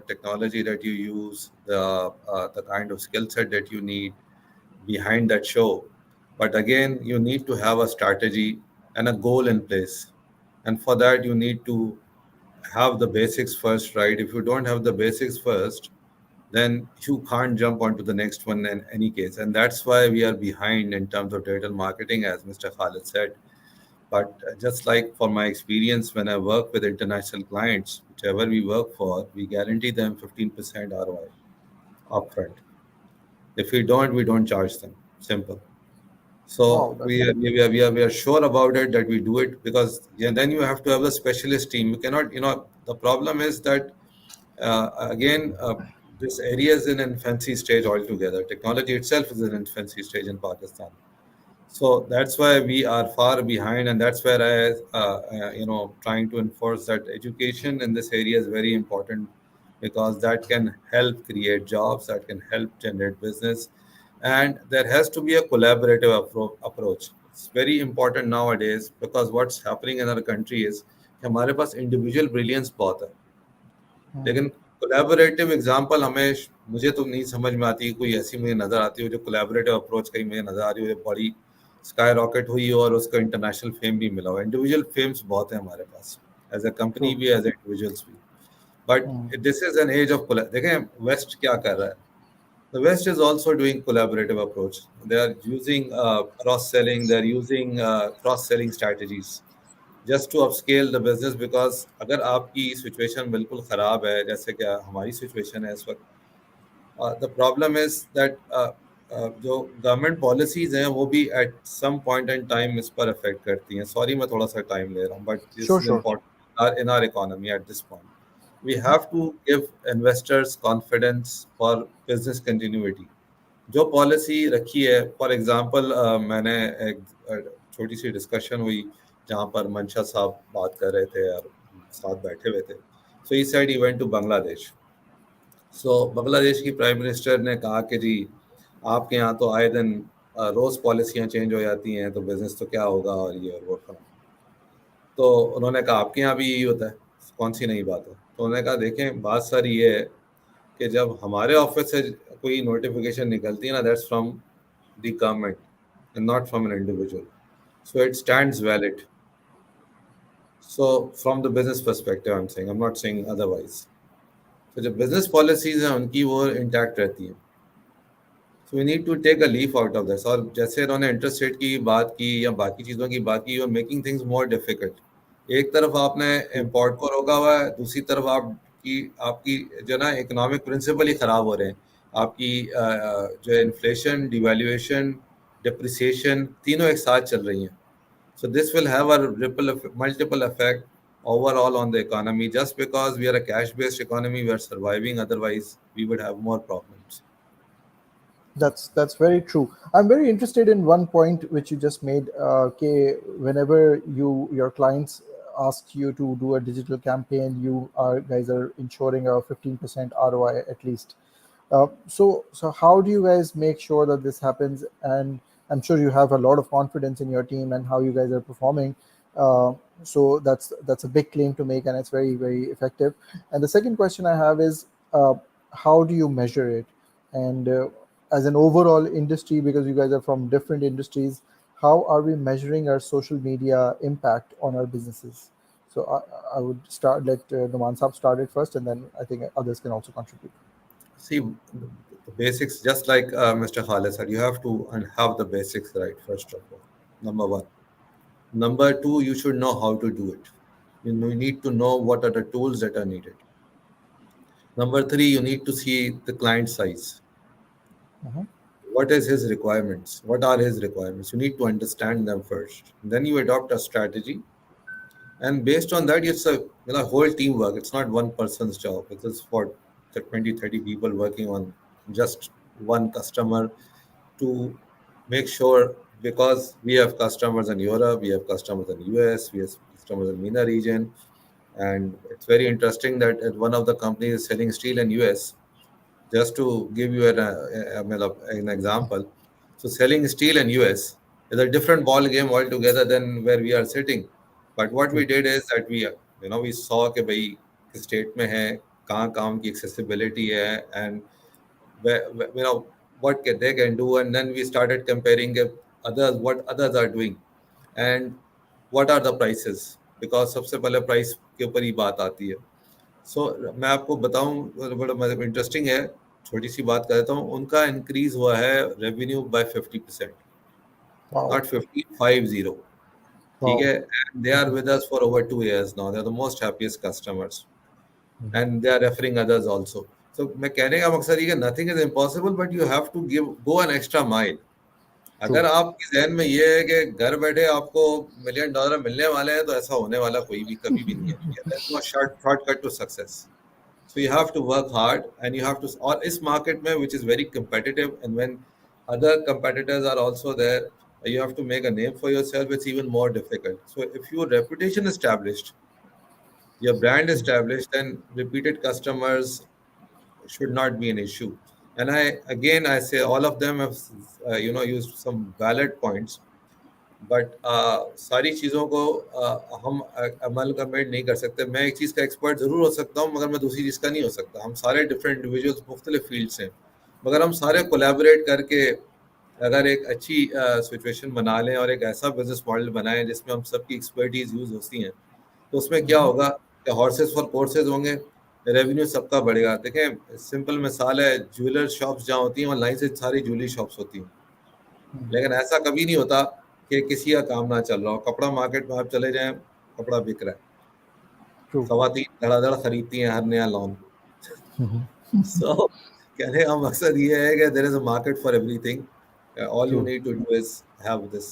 technology that you use, the kind of skill set that you need behind that show. But again, you need to have a strategy and a goal in place, and for that you need to have the basics first, right? If you don't have the basics first, then you can't jump onto the next one in any case. And that's why we are behind in terms of digital marketing, as Mr. Khalid said. But just like for my experience, when I work with international clients, whichever we work for, we guarantee them 15% ROI upfront. If we don't charge them. Simple. Wow, So that's we are sure about it that we do it because yeah, then you have to have a specialist team. You cannot, the problem is that again, this area is in infancy stage altogether. Technology itself is in infancy stage in Pakistan. So that's why we are far behind, and that's where trying to enforce that education in this area is very important because that can help create jobs, that can help generate business, and there has to be a collaborative approach. It's very important nowadays because what's happening in our country is कि हमारे पास individual brilliance बहुत है लेकिन collaborative example हमें मुझे तो नहीं समझ में आती कोई ऐसी मुझे नज़र आती हो जो कोलैबोरेटिव अप्रोच कहीं मुझे नज़र आ रही हो जो बड़ी स्काई रॉकेट हुई हो और उसको इंटरनेशनल फेम भी मिला हो इंडिविजुअल फेम्स बहुत है हमारे पास एज अ कंपनी true. भी एज इंडिविजुअल्स भी but this is an age of देखें वेस्ट क्या कर रहा है The West is also doing collaborative approach. They are using cross-selling. They are using cross-selling strategies just to upscale the business. Because अगर आपकी situation बिल्कुल ख़राब है जैसे कि हमारी situation है इस वक्त the problem is that जो गवर्नमेंट पॉलिसीज हैं वो भी at some point in time इस पर अफेक्ट करती हैं सॉरी मैं थोड़ा सा टाइम ले रहा हूँ but this Sure, is sure. Important in our economy at this point we have to give investors confidence for business continuity जो पॉलिसी रखी है फॉर एग्जांपल मैंने एक छोटी सी डिस्कशन हुई जहाँ पर मंशा साहब बात कर रहे थे और साथ बैठे हुए थे so he said he went to Bangladesh so Bangladesh की प्राइम मिनिस्टर ने कहा कि जी आपके यहाँ तो आए दिन रोज पॉलिसियाँ चेंज हो जाती हैं तो बिजनेस तो क्या होगा और ये और वो फलाना तो उन्होंने कहा आपके यहाँ भी यही होता है कौन सी नई बात है तो उन्होंने कहा देखें बात सर ये है कि जब हमारे ऑफिस से कोई नोटिफिकेशन निकलती है ना that's from the government and not from an individual so it stands valid so from the business perspective I am saying I am not saying otherwise तो जो बिजनेस पॉलिसीज हैं उनकी वो इंटैक्ट रहती हैं so we need to take a leaf out of this और जैसे इन्होंने इंटरेस्ट रेट की बात की या बाकी चीज़ों की बात की और मेकिंग थिंग्स मोर डिफिकल्ट एक तरफ आपने इम्पोर्ट को रोका हुआ है दूसरी तरफ आपकी जो ना इकोनॉमिक प्रिंसिपल ही ख़राब हो रहे हैं आपकी जो इन्फ्लेशन डिवैल्यूएशन डिप्रिसिएशन तीनों एक साथ चल रही हैं so this will have a multiple effect overall on the economy. Just because we are a cash-based economy, we are surviving. Otherwise, we would have more problems. That's very true. I'm very interested in one point which you just made. Okay, whenever your clients ask you to do a digital campaign, you are guys are ensuring a 15% ROI at least. So how do you guys make sure that this happens? And I'm sure you have a lot of confidence in your team and how you guys are performing. Uh, so that's a big claim to make, and it's very very effective. And the second question I have is, how do you measure it? And as an overall industry, because you guys are from different industries, how are we measuring our social media impact on our businesses? So I would let Noman Saab start it first, and then I think others can also contribute. See, the basics, just like Mr. Khalid said, you have to and have the basics right, first of all. Number one. Number two, you should know how to do it. You need to know what are the tools that are needed. Number three, you need to see the client size. Uh-huh. What is his requirements? What are his requirements? You need to understand them first. Then you adopt a strategy, and based on that, it's a whole teamwork. It's not one person's job. It is for the 20, 30 people working on just one customer to make sure, because we have customers in Europe, we have customers in US, we have customers in MENA region, and it's very interesting that one of the companies is selling steel in US. Just to give you an example, so selling steel in US is a different ball game altogether than where we are sitting. But what we True. did is that we saw कि भाई किस state में है, कहाँ काम की accessibility है, and what they can do, and then we started comparing others, what others are doing, and what are the prices, because सबसे पहले price के ऊपर ही बात आती है. सो मैं आपको बताऊं, बड़ा मतलब इंटरेस्टिंग है, छोटी सी बात कर देता हूँ. उनका इंक्रीज हुआ है रेवेन्यू बाय 50%, Wow. नॉट 50, 50. ठीक Wow. है, and they are with us for over 2 years now. They are the most happiest customers, and they are referring others also. So मैं कहने का मकसद ये कि nothing is impossible, but you have to give go an extra mile. True. अगर आपके जहन में ये है कि घर बैठे आपको $1 million मिलने वाले हैं, तो ऐसा होने वाला कोई भी कभी भी नहीं है. There is no shortcut to success. So you have to work hard, and you have to, or this market mein, which is very competitive, and when other competitors are also there, you have to make a name for yourself. It's even more difficult. So if your reputation established, your brand established, then repeated customers should not be an issue. And I say all of them have used some valid points, but सारी चीज़ों को हम अमल comment नहीं कर सकते. मैं एक चीज़ का एक्सपर्ट ज़रूर हो सकता हूँ, मगर मैं दूसरी चीज़ का नहीं हो सकता. हम सारे डिफरेंट इंडिविजुअल्स मुख्तलिफ फील्ड्स हैं, मगर हम सारे कोलैबोरेट करके अगर एक अच्छी सिचुएशन बना लें और एक ऐसा बिजनेस मॉडल बनाएं जिसमें हम सबकी एक्सपर्टीज यूज़ होती हैं, तो उसमें क्या होगा कि हॉर्सेस फॉर कोर्सेज होंगे, रेवेन्यू सबका बढ़ेगा. देखें, सिंपल मिसाल है, ज्वेलर शॉप्स जहाँ होती हैं वहाँ लाइन से सारी ज्वेलरी शॉप्स होती हैं, लेकिन ऐसा कभी नहीं होता कि किसी का काम ना चल रहा हो. कपड़ा मार्केट में आप चले जाएं, कपड़ा बिक रहा है, True. खवातीन धड़ाधड़ खरीदती हैं हर नया लॉन. सो कहने का मकसद ये है कि there is a market for everything. All you True. need to do is have this.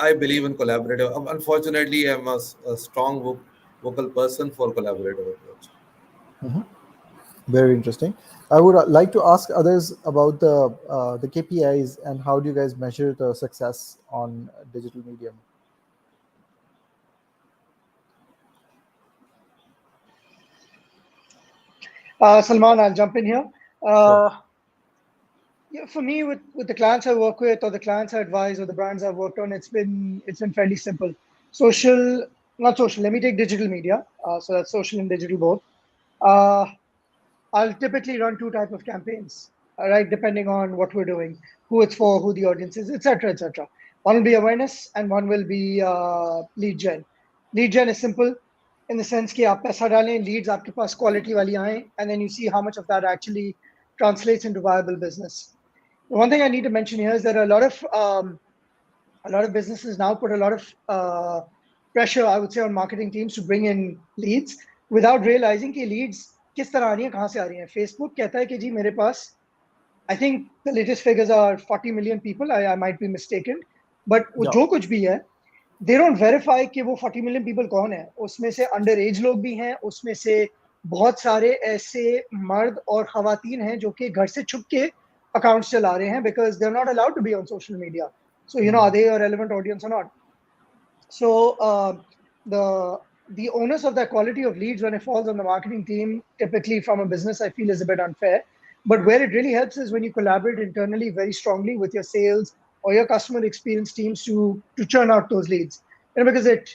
I believe in collaborative. Unfortunately, I'm a strong vocal person for collaborative approach. Very interesting. I would like to ask others about the KPIs and how do you guys measure the success on digital medium? Salman, I'll jump in here. Sure. Yeah, for me, with the clients I work with, or the clients I advise, or the brands I've worked on, it's been fairly simple. Social, not social. Let me take digital media. So that's social and digital both. Uh, I'll typically run two type of campaigns, all right, depending on what we're doing, who it's for, who the audience is, etc., etc. One will be awareness, and one will be lead gen. Lead gen is simple in the sense कि आप पैसा डालें, leads आपके पास quality वाली आएं, and then you see how much of that actually translates into viable business. The one thing I need to mention here is that a lot of businesses now put a lot of pressure, I would say, on marketing teams to bring in leads without realizing कि leads किस तरह आ रही हैं, कहाँ से आ रही हैं. Facebook कहता है कि जी मेरे पास, I think the latest figures are 40 million people. I might be mistaken, but वो Yeah. जो कुछ भी है, they don't verify कि वो 40 million people कौन है. उसमें से अंडर एज लोग भी हैं, उसमें से बहुत सारे ऐसे मर्द और खवातीन हैं जो कि घर से छुप के अकाउंट्स चला रहे हैं because they're not allowed to be on social media. So are they a relevant audience or not? So the onus of that quality of leads when it falls on the marketing team, typically from a business, I feel is a bit unfair. But where it really helps is when you collaborate internally very strongly with your sales or your customer experience teams to churn out those leads. Because it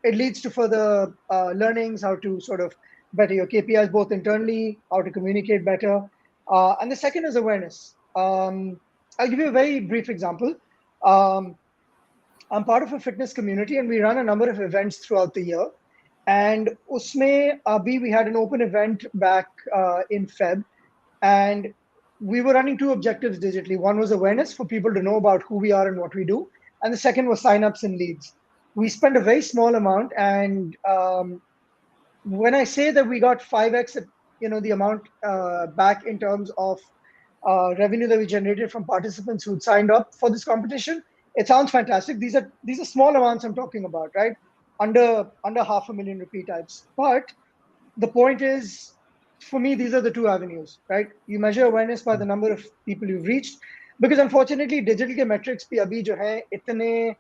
leads to further learnings, how to sort of better your KPIs both internally, how to communicate better, and the second is awareness. I'll give you a very brief example. I'm part of a fitness community and we run a number of events throughout the year. And usme abhi we had an open event back in Feb, and we were running two objectives digitally. One was awareness for people to know about who we are and what we do, and the second was signups and leads. we spent a very small amount, and when I say that we got 5x, the amount back in terms of revenue that we generated from participants who signed up for this competition, it sounds fantastic. These are small amounts I'm talking about, right? Under half a million rupee types. But the point is, for me, these are the two avenues, right? You measure awareness by the number of people you've reached, because unfortunately digital के metrics भी अभी जो है इतने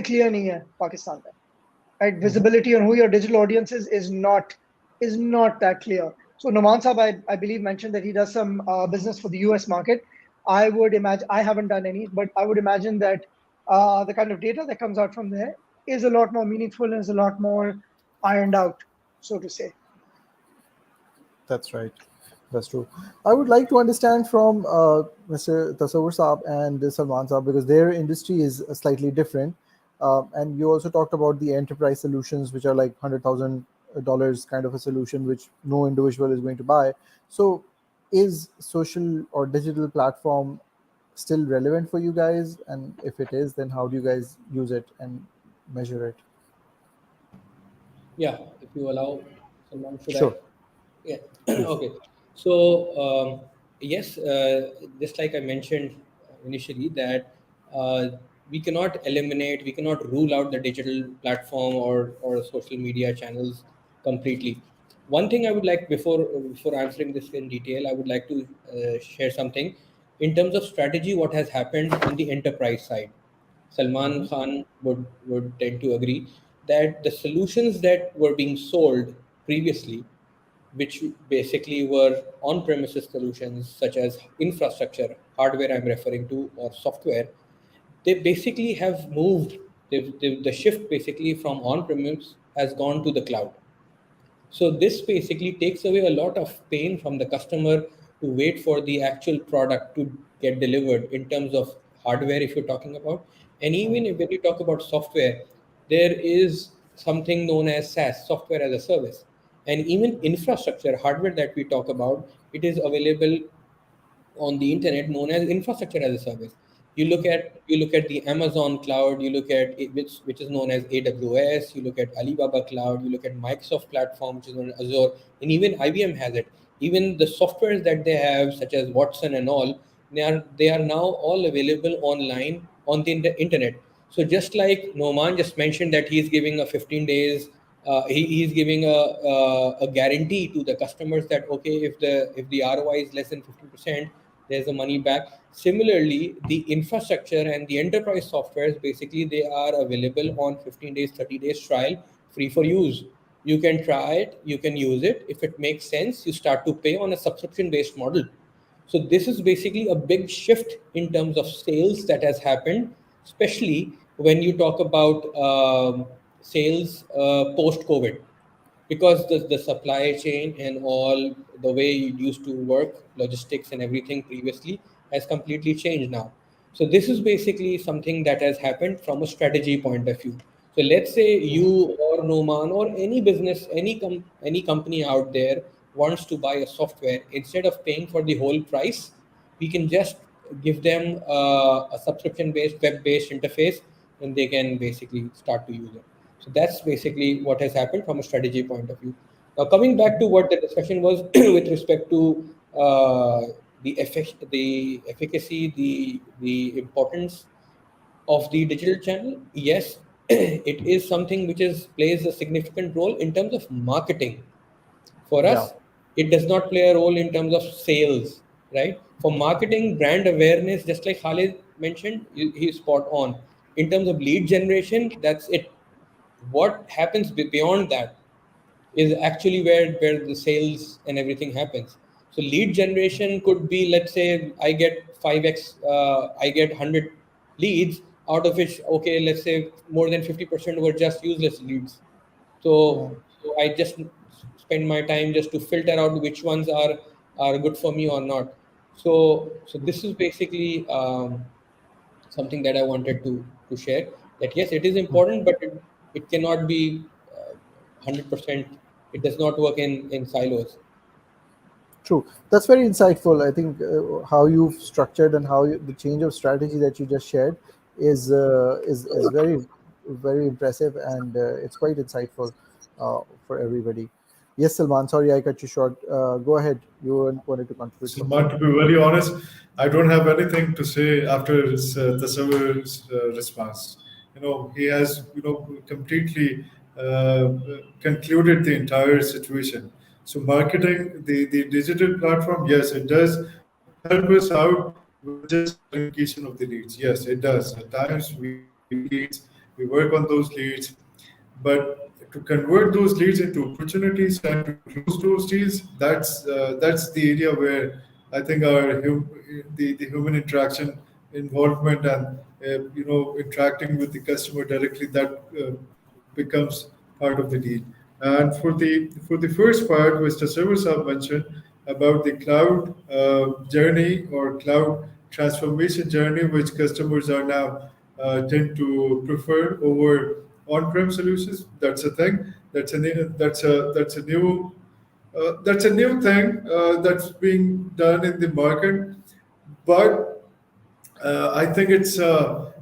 clear नहीं है पाकिस्तान में, right? Visibility on who your digital audience is not that clear. So Noman Saab, I believe, mentioned that he does some business for the US market. I would imagine, I haven't done any, but I would imagine that the kind of data that comes out from there is a lot more meaningful and is a lot more ironed out, so to say. That's right. That's true. I would like to understand from Mr. Tasawwur Saab and Salman Saab, because their industry is slightly different. And you also talked about the enterprise solutions, which are like $100,000 kind of a solution, which no individual is going to buy. So, is social or digital platform still relevant for you guys? And if it is, then how do you guys use it and measure it? Yeah, if you allow, Salman, should I? Sure, Yeah. please. Okay. So, yes, just like I mentioned initially, that we cannot eliminate, we cannot rule out the digital platform or social media channels completely. One thing I would like, before answering this in detail, I would like to share something in terms of strategy. What has happened on the enterprise side? Salman Khan would tend to agree that the solutions that were being sold previously, which basically were on-premises solutions such as infrastructure, hardware I'm referring to, or software, they basically have moved. The shift basically from on-premise has gone to the cloud. So this basically takes away a lot of pain from the customer to wait for the actual product to get delivered in terms of hardware, if you're talking about. And even if, when you talk about software, there is something known as SaaS, software as a service. And even infrastructure, hardware that we talk about, it is available on the internet known as infrastructure as a service. You look at the Amazon cloud, you look at it, which is known as AWS, you look at Alibaba cloud, you look at Microsoft platform, which is known as Azure, and even IBM has it. Even the softwares that they have, such as Watson and all, they are now all available online on the internet. So just like Noman just mentioned that he's giving a 15 days, he's giving a guarantee to the customers that okay, if the ROI is less than 50%, there's the money back. Similarly, the infrastructure and the enterprise softwares, basically they are available on 15 days, 30 days trial, free for use. You can try it, you can use it. If it makes sense, you start to pay on a subscription based model. So this is basically a big shift in terms of sales that has happened, especially when you talk about sales post COVID, because the supply chain and all the way it used to work, logistics and everything previously has completely changed now. So this is basically something that has happened from a strategy point of view. So let's say you or Noman or any business, any company out there wants to buy a software, instead of paying for the whole price, we can just give them a subscription based, web based interface, and they can basically start to use it. So that's basically what has happened from a strategy point of view. Now, coming back to what the discussion was with respect to the efficacy, the importance of the digital channel, yes, it is something which is plays a significant role in terms of marketing. For Yeah. us, it does not play a role in terms of sales, right? For marketing, brand awareness, just like Khalid mentioned, he's spot on. In terms of lead generation, that's it. What happens beyond that is actually where the sales and everything happens. So lead generation could be, let's say I get 5x, I get 100 leads, out of which, okay, let's say more than 50% were just useless leads. So I just spend my time just to filter out which ones are good for me or not. So this is basically something that I wanted to share. That yes, it is important, but it cannot be 100%. It does not work in silos. True. That's very insightful. I think how you've structured and how the change of strategy that you just shared is very very impressive, and it's quite insightful for everybody. Yes, Salman, sorry I cut you short. Go ahead. You wanted to contribute something. Salman, to be very honest, I don't have anything to say after Tasawwur's response. He has, completely concluded the entire situation. So marketing, the digital platform, yes, it does help us out with just clarification of the leads. Yes, it does. At times we get leads, we work on those leads, but to convert those leads into opportunities and to close those deals, that's the area where I think the human interaction, involvement, and interacting with the customer directly, that becomes part of the deal. And for the first part, which the servers have mentioned about the cloud journey or cloud transformation journey, which customers are now tend to prefer over on-prem solutions. That's a thing. That's a new thing that's being done in the market. But I think the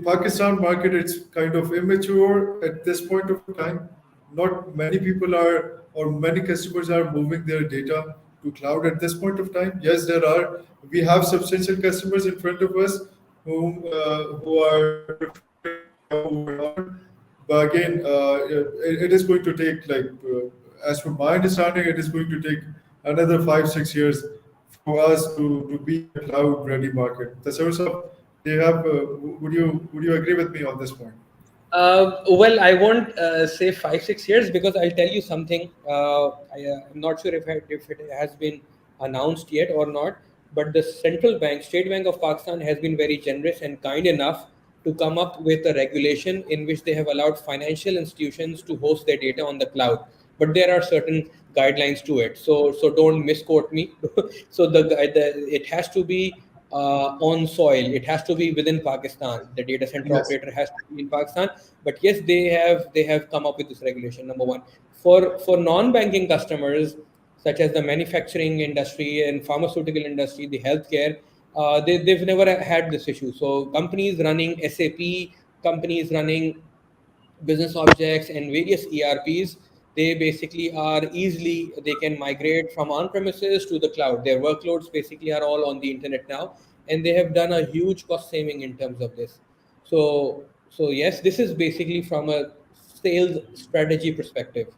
Pakistan market. It's kind of immature at this point of time. Not many people are, or many customers are moving their data to cloud at this point of time. Yes, there are. We have substantial customers in front of us who are preferring cloud over on-prem. But again, it is going to take, like, as from my understanding, it is going to take another 5 6 years for us to be a cloud ready market. Tasawwur sahab, do you have, would you agree with me on this point? Well, I won't say 5 6 years, because I'll tell you something. I'm not sure if it has been announced yet or not, but the central bank, State Bank of Pakistan, has been very generous and kind enough to come up with a regulation in which they have allowed financial institutions to host their data on the cloud. But there are certain guidelines to it, so don't misquote me. So it has to be on soil. It has to be within Pakistan. The data center Yes. operator has to be in Pakistan. But yes, they have come up with this regulation. Number one, for non-banking customers such as the manufacturing industry and pharmaceutical industry, the healthcare, they've never had this issue. So companies running SAP, companies running business objects and various ERPs, they basically are easily, they can migrate from on-premises to the cloud. Their workloads basically are all on the internet now, and they have done a huge cost saving in terms of this. So yes, this is basically from a sales strategy perspective.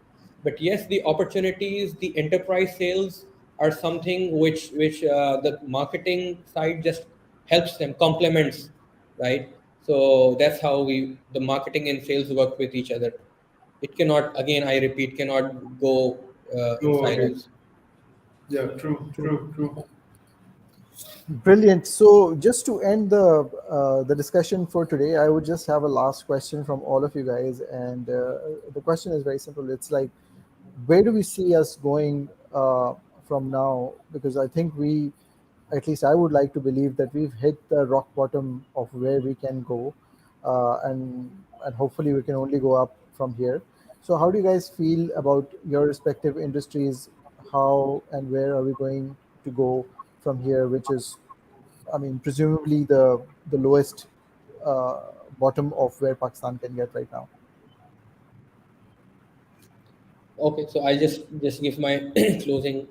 But yes, the opportunities, the enterprise sales are something which the marketing side just helps them, complements, right? So that's how the marketing and sales work with each other. It cannot, again, I repeat, cannot go in Go again. silos. Yeah, true, true, true. Brilliant. So, just to end the discussion for today, I would just have a last question from all of you guys, and the question is very simple. It's like, where do we see us going from now? Because I think at least I would like to believe that we've hit the rock bottom of where we can go, and hopefully we can only go up from here. So, how do you guys feel about your respective industries? How and where are we going to go from here? Which is, I mean, presumably the lowest uh, bottom of where Pakistan can get right now. Okay, so I just give my closing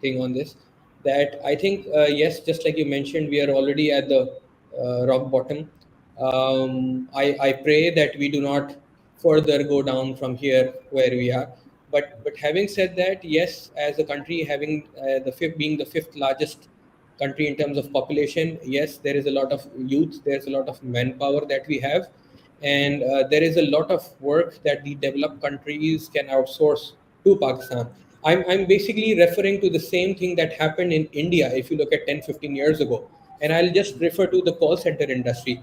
thing on this. That I think, yes, just like you mentioned, we are already at the rock bottom. I pray that we do not further go down from here where we are. But having said that, yes, as a country having being the fifth largest country in terms of population, yes, there is a lot of youth, there's a lot of manpower that we have, and there is a lot of work that the developed countries can outsource to Pakistan. I'm basically referring to the same thing that happened in India if you look at 10, 15 years ago. And I'll just refer to the call center industry.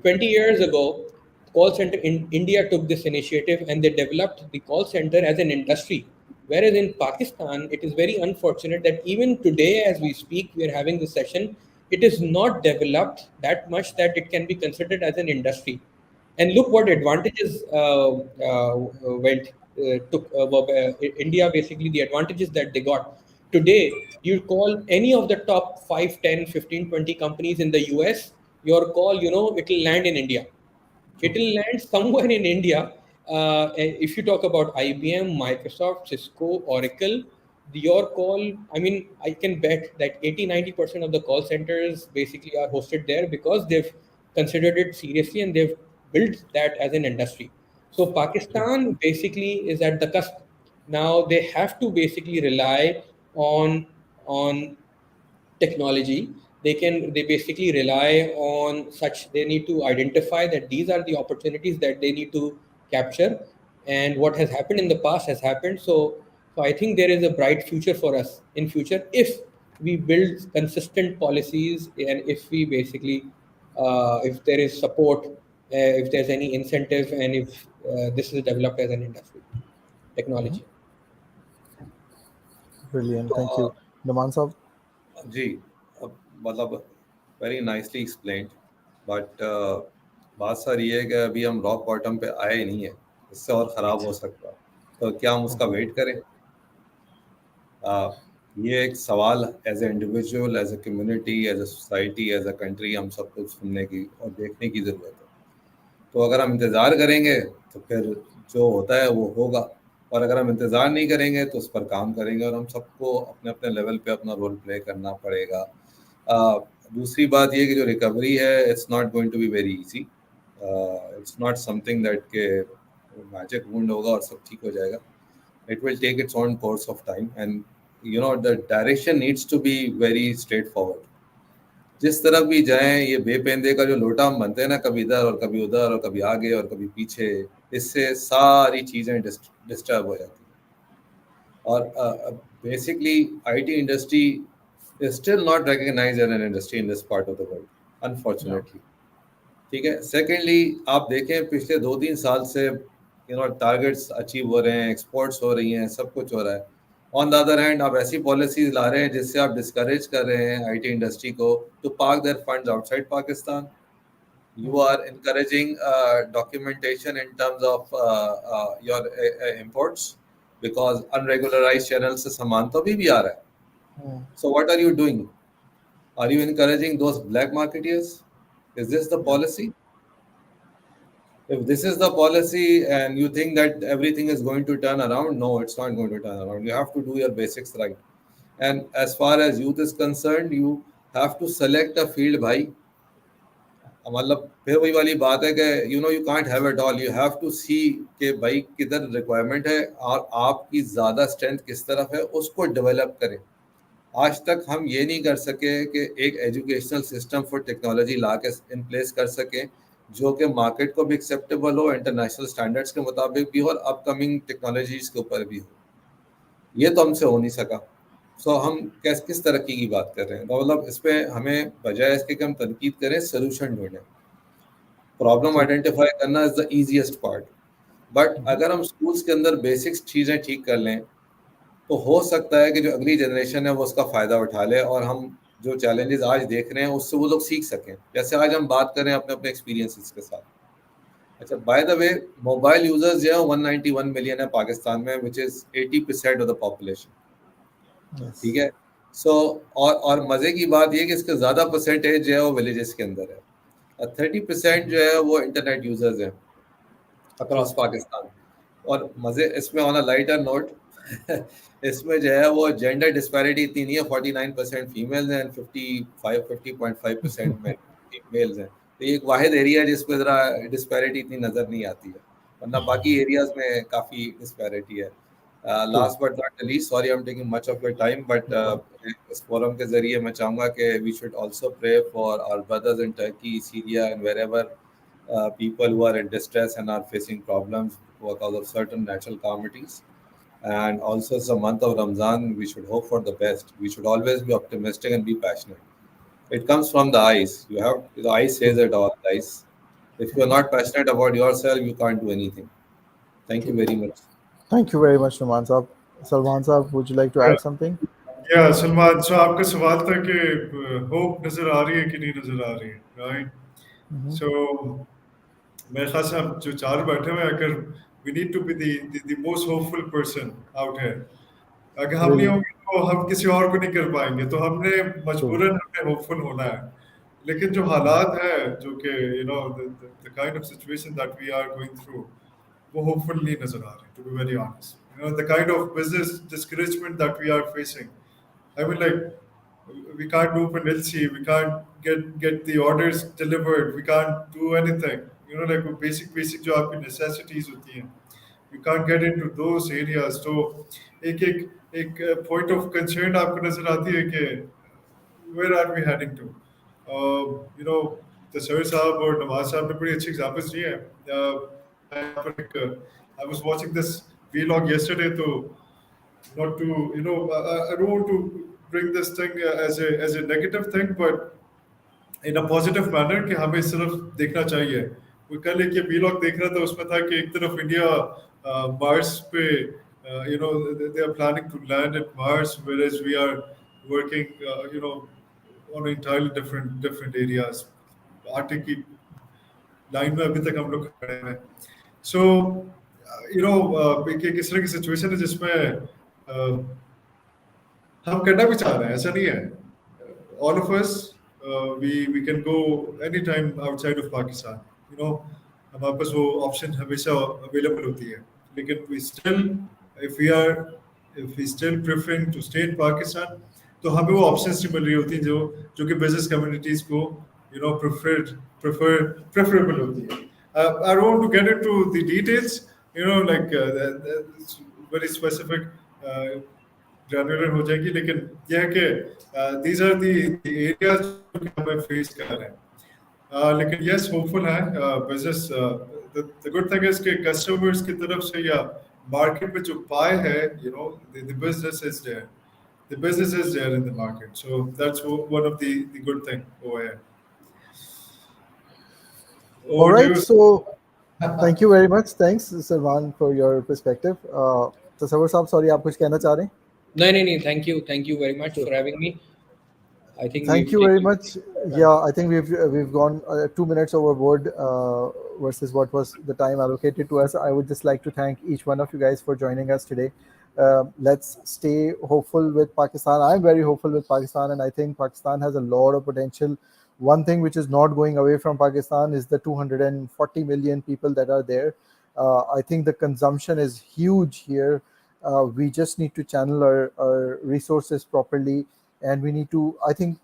20 years ago, call center in India took this initiative and they developed the call center as an industry. Whereas in Pakistan, it is very unfortunate that even today, as we speak, we are having this session, it is not developed that much that it can be considered as an industry. And look what advantages went took India, basically the advantages that they got. Today, you call any of the top 5, 10, 15, 20 companies in the US, your call, it'll land in India. It will land somewhere in India. If you talk about IBM, Microsoft, Cisco, Oracle, your call, I mean, I can bet that 80-90% of the call centers basically are hosted there because they've considered it seriously and they've built that as an industry. So Pakistan basically is at the cusp. Now they have to basically rely on technology. They basically rely on such, they need to identify that these are the opportunities that they need to capture, and what has happened in the past has happened. So I think there is a bright future for us in future if we build consistent policies, and if we basically if there is support, if there's any incentive, and if this is developed as an industry technology. Brilliant. Thank Uh, you. Noman Saab? जी अब मतलब very nicely explained but बात sir ये है कि अभी हम rock bottom पे आए ही नहीं है, इससे और ख़राब हो सकता है, तो क्या हम उसका वेट करें? ये एक सवाल as a individual, as a community, as a society, as a country हम सबको सुनने की और देखने की ज़रूरत है। तो अगर हम इंतज़ार करेंगे तो फिर जो होता है वो होगा, और अगर हम इंतज़ार नहीं करेंगे तो उस पर काम करेंगे, और हम सबको अपने अपने लेवल पे अपना रोल प्ले करना पड़ेगा। दूसरी बात ये कि जो रिकवरी है, it's not going to be very easy, it's not something that के मैजिक वुंड होगा और सब ठीक हो जाएगा। It will take its own course of time, and the direction needs to be very straightforward. जिस तरफ भी जाएं, ये बेपेंदे का जो लोटा हम बनते हैं ना, कभी इधर और कभी उधर और कभी आगे और कभी पीछे, इससे सारी चीज़ें डिस्टर्ब हो जाती हैं। और basically IT industry is still not recognized as an industry in this part of the world, unfortunately. ठीक है। सेकेंडली, आप देखें पिछले 2-3 साल से टारगेट्स अचीव हो रहे हैं, एक्सपोर्ट्स हो रही हैं, सब कुछ हो रहा है। ऑन द अदर हैंड आप ऐसी पॉलिसीज ला रहे हैं जिससे आप डिस्करेज कर रहे हैं आईटी इंडस्ट्री को to park their funds outside Pakistan. You are encouraging documentation in terms of your imports, because unregularized channel से सामान तो अभी भी आ रहा है। So what are you doing? Are you encouraging those black marketeers? Is this the policy? If this is the policy and you think that everything is going to turn around, no, it's not going to turn around. You have to do your basics right. And as far as youth is concerned, you have to select a field, भाई। मतलब फिर वही वाली बात है कि you can't have it all. You have to see कि भाई किधर रिक्वायरमेंट है और आपकी ज़्यादा स्ट्रेंथ किस तरफ है, उसको डेवलप करें। आज तक हम ये नहीं कर सके कि एक एजुकेशनल सिस्टम फॉर टेक्नोलॉजी ला के इन प्लेस कर सकें जो कि मार्केट को भी एक्सेप्टेबल हो, इंटरनेशनल स्टैंडर्ड्स के मुताबिक भी हो और अपकमिंग टेक्नोलॉजीज के ऊपर भी हो। ये तो हमसे हो नहीं सका। सो हम किस तरक्की की बात कर रहे हैं? तो मतलब इस पर हमें बजाय इसके कि हम तनकीद करें, सोल्यूशन ढूंढें। प्रॉब्लम आइडेंटिफाई करना is the easiest part, but अगर हम स्कूल्स के अंदर बेसिक्स चीज़ें ठीक कर लें तो हो सकता है कि जो अगली जनरेशन है वो उसका फ़ायदा उठा ले और हम जो चैलेंजेस आज देख रहे हैं उससे वो लोग सीख सकें। जैसे आज हम बात करें अपने अपने एक्सपीरियंसेस के साथ। अच्छा, by the way, mobile users जो है 191 मिलियन है पाकिस्तान में, which is 80% of the population. ठीक है। सो और मज़े की बात ये कि इसके ज़्यादा परसेंटेज जो है वो विलेजेस के अंदर है, और 30% जो है वो इंटरनेट यूजर्स हैं अक्रॉस पाकिस्तान। और मज़े इसमें ऑन अ लाइटर नोट इसमें जो है वो जेंडर डिस्पैरिटी इतनी नहीं है, 49% फीमेल्स हैं, 50.5% मेल्स हैं। तो ये एक वाहिद एरिया है जिसमें ज़रा डिस्पैरिटी इतनी नज़र नहीं आती है, वरना बाकी एरियाज में काफ़ी डिस्पैरिटी है। Last but not least, sorry I am taking much of your time, but इस फोरम के ज़रिए मैं चाहूँगा कि we should also pray for our brothers in Turkey, Syria and wherever people who are in distress and are facing problems because of certain natural calamities. And also it's a month of Ramzan, we should hope for the best. We should always be optimistic and be passionate. It comes from the eyes. The eyes says it all, guys. If you are not passionate about yourself, you can't do anything. Thank you very much. Thank you very much, Noman Saab. Salman Saab, would you like to add something? या सलमान, सो आपका सवाल था कि hope नजर आ रही है कि नहीं नजर आ रही है, राइट? सो मेरे ख्याल से हम जो चार बैठे हुए हैं, अगर we need to be the most hopeful person out here. अगर हम नहीं होंगे तो हम किसी और को नहीं कर पाएंगे, तो हमने मजबूरन हमें होपफुल होना है। लेकिन जो हालात है जो कि the kind of situation that we are going through वो hopeful नहीं नजर आ रहे, to be very honest. The kind of business discouragement that we are facing. I mean, like, we can't open LC, we can't get the orders delivered, we can't do anything. Like वो basic जो आपकी necessities होती हैं, you can't get into those areas. तो एक point of concern आपको नजर आती है कि where are we heading to? तस्वीर साहब और नवाज साहब ने बड़ी अच्छी एग्जाम्पल्स दी हैं. मैं यहाँ पर I was watching this vlog yesterday, तो not to I don't want to bring this thing as a negative thing, but in a positive manner कि हमें सिर्फ देखना चाहिए. वो कल एक ये vlog देख रहा था, उसमें था कि एक तरफ इंडिया मार्स पे they are planning to land at Mars, whereas we are working on entirely different areas. आटे की लाइन में अभी तक हम लोग खड़े हैं. So एक इस तरह की सिचुएशन है जिसमें हम करना भी चाह रहे हैं, ऐसा नहीं है. All of us, we can go anytime outside of Pakistan. हमारे पास वो ऑप्शन हमेशा अवेलेबल होती है. लेकिन if we still preferring to stay in Pakistan, तो हमें वो ऑप्शंस नहीं मिल रही होती जो कि बिजनेस कम्युनिटीज को preferable होती है. I don't want to get into the details, like it's very specific, granular हो जाएगी, लेकिन यह है कि these are the areas जो कि हमें फेस कर रहे हैं. लेकिन yes, hopeful है. Business the good thing is कि कस्टमर्स की तरफ से या मार्केट में जो पाए है, the business is there. The business is there in the market, so that's one of the good thing over here. All right, so thank you very much. Thanks, Salman, for your perspective. Tassawur साहब, sorry, आप कुछ कहना चाह रहे हैं? No. Thank you very much for having me. I think Thank you very much. Yeah, I think we've gone 2 minutes overboard versus what was the time allocated to us. I would just like to thank each one of you guys for joining us today. Let's stay hopeful with Pakistan. I'm very hopeful with Pakistan, and I think Pakistan has a lot of potential. One thing which is not going away from Pakistan is the 240 million people that are there. I think the consumption is huge here. We just need to channel our resources properly, and we need to, I think,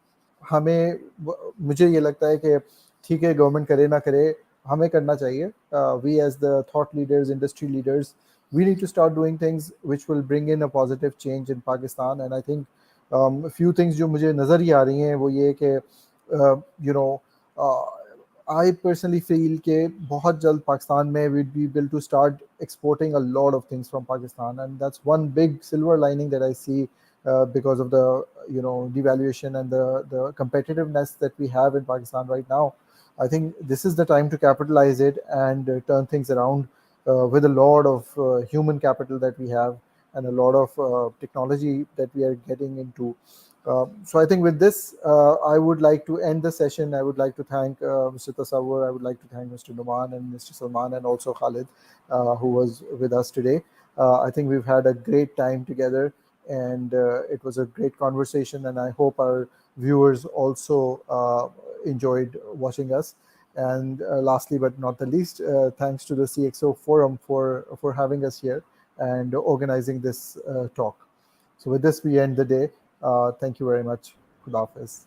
मुझे ये लगता है कि ठीक है, government करे ना करे, हमें करना चाहिए. We as the thought leaders, industry leaders, we need to start doing things which will bring in a positive change in Pakistan. And I think a few things जो मुझे नज़र ही आ रही हैं वो ये कि I personally feel कि बहुत जल्द पाकिस्तान में we'd be able to start exporting a lot of things from Pakistan, and that's one big silver lining that I see because of the devaluation and the competitiveness that we have in Pakistan right now. I think this is the time to capitalize it and turn things around with a lot of human capital that we have and a lot of technology that we are getting into. So I think with this, I would like to end the session. I would like to thank Mr. Tassawur. I would like to thank Mr. Noman and Mr. Salman and also Khalid, who was with us today. I think we've had a great time together, and it was a great conversation, and I hope our viewers also enjoyed watching us. And lastly but not the least, thanks to the CxO Forum for having us here and organizing this talk. So with this, we end the day. Thank you very much. Khuda Hafiz.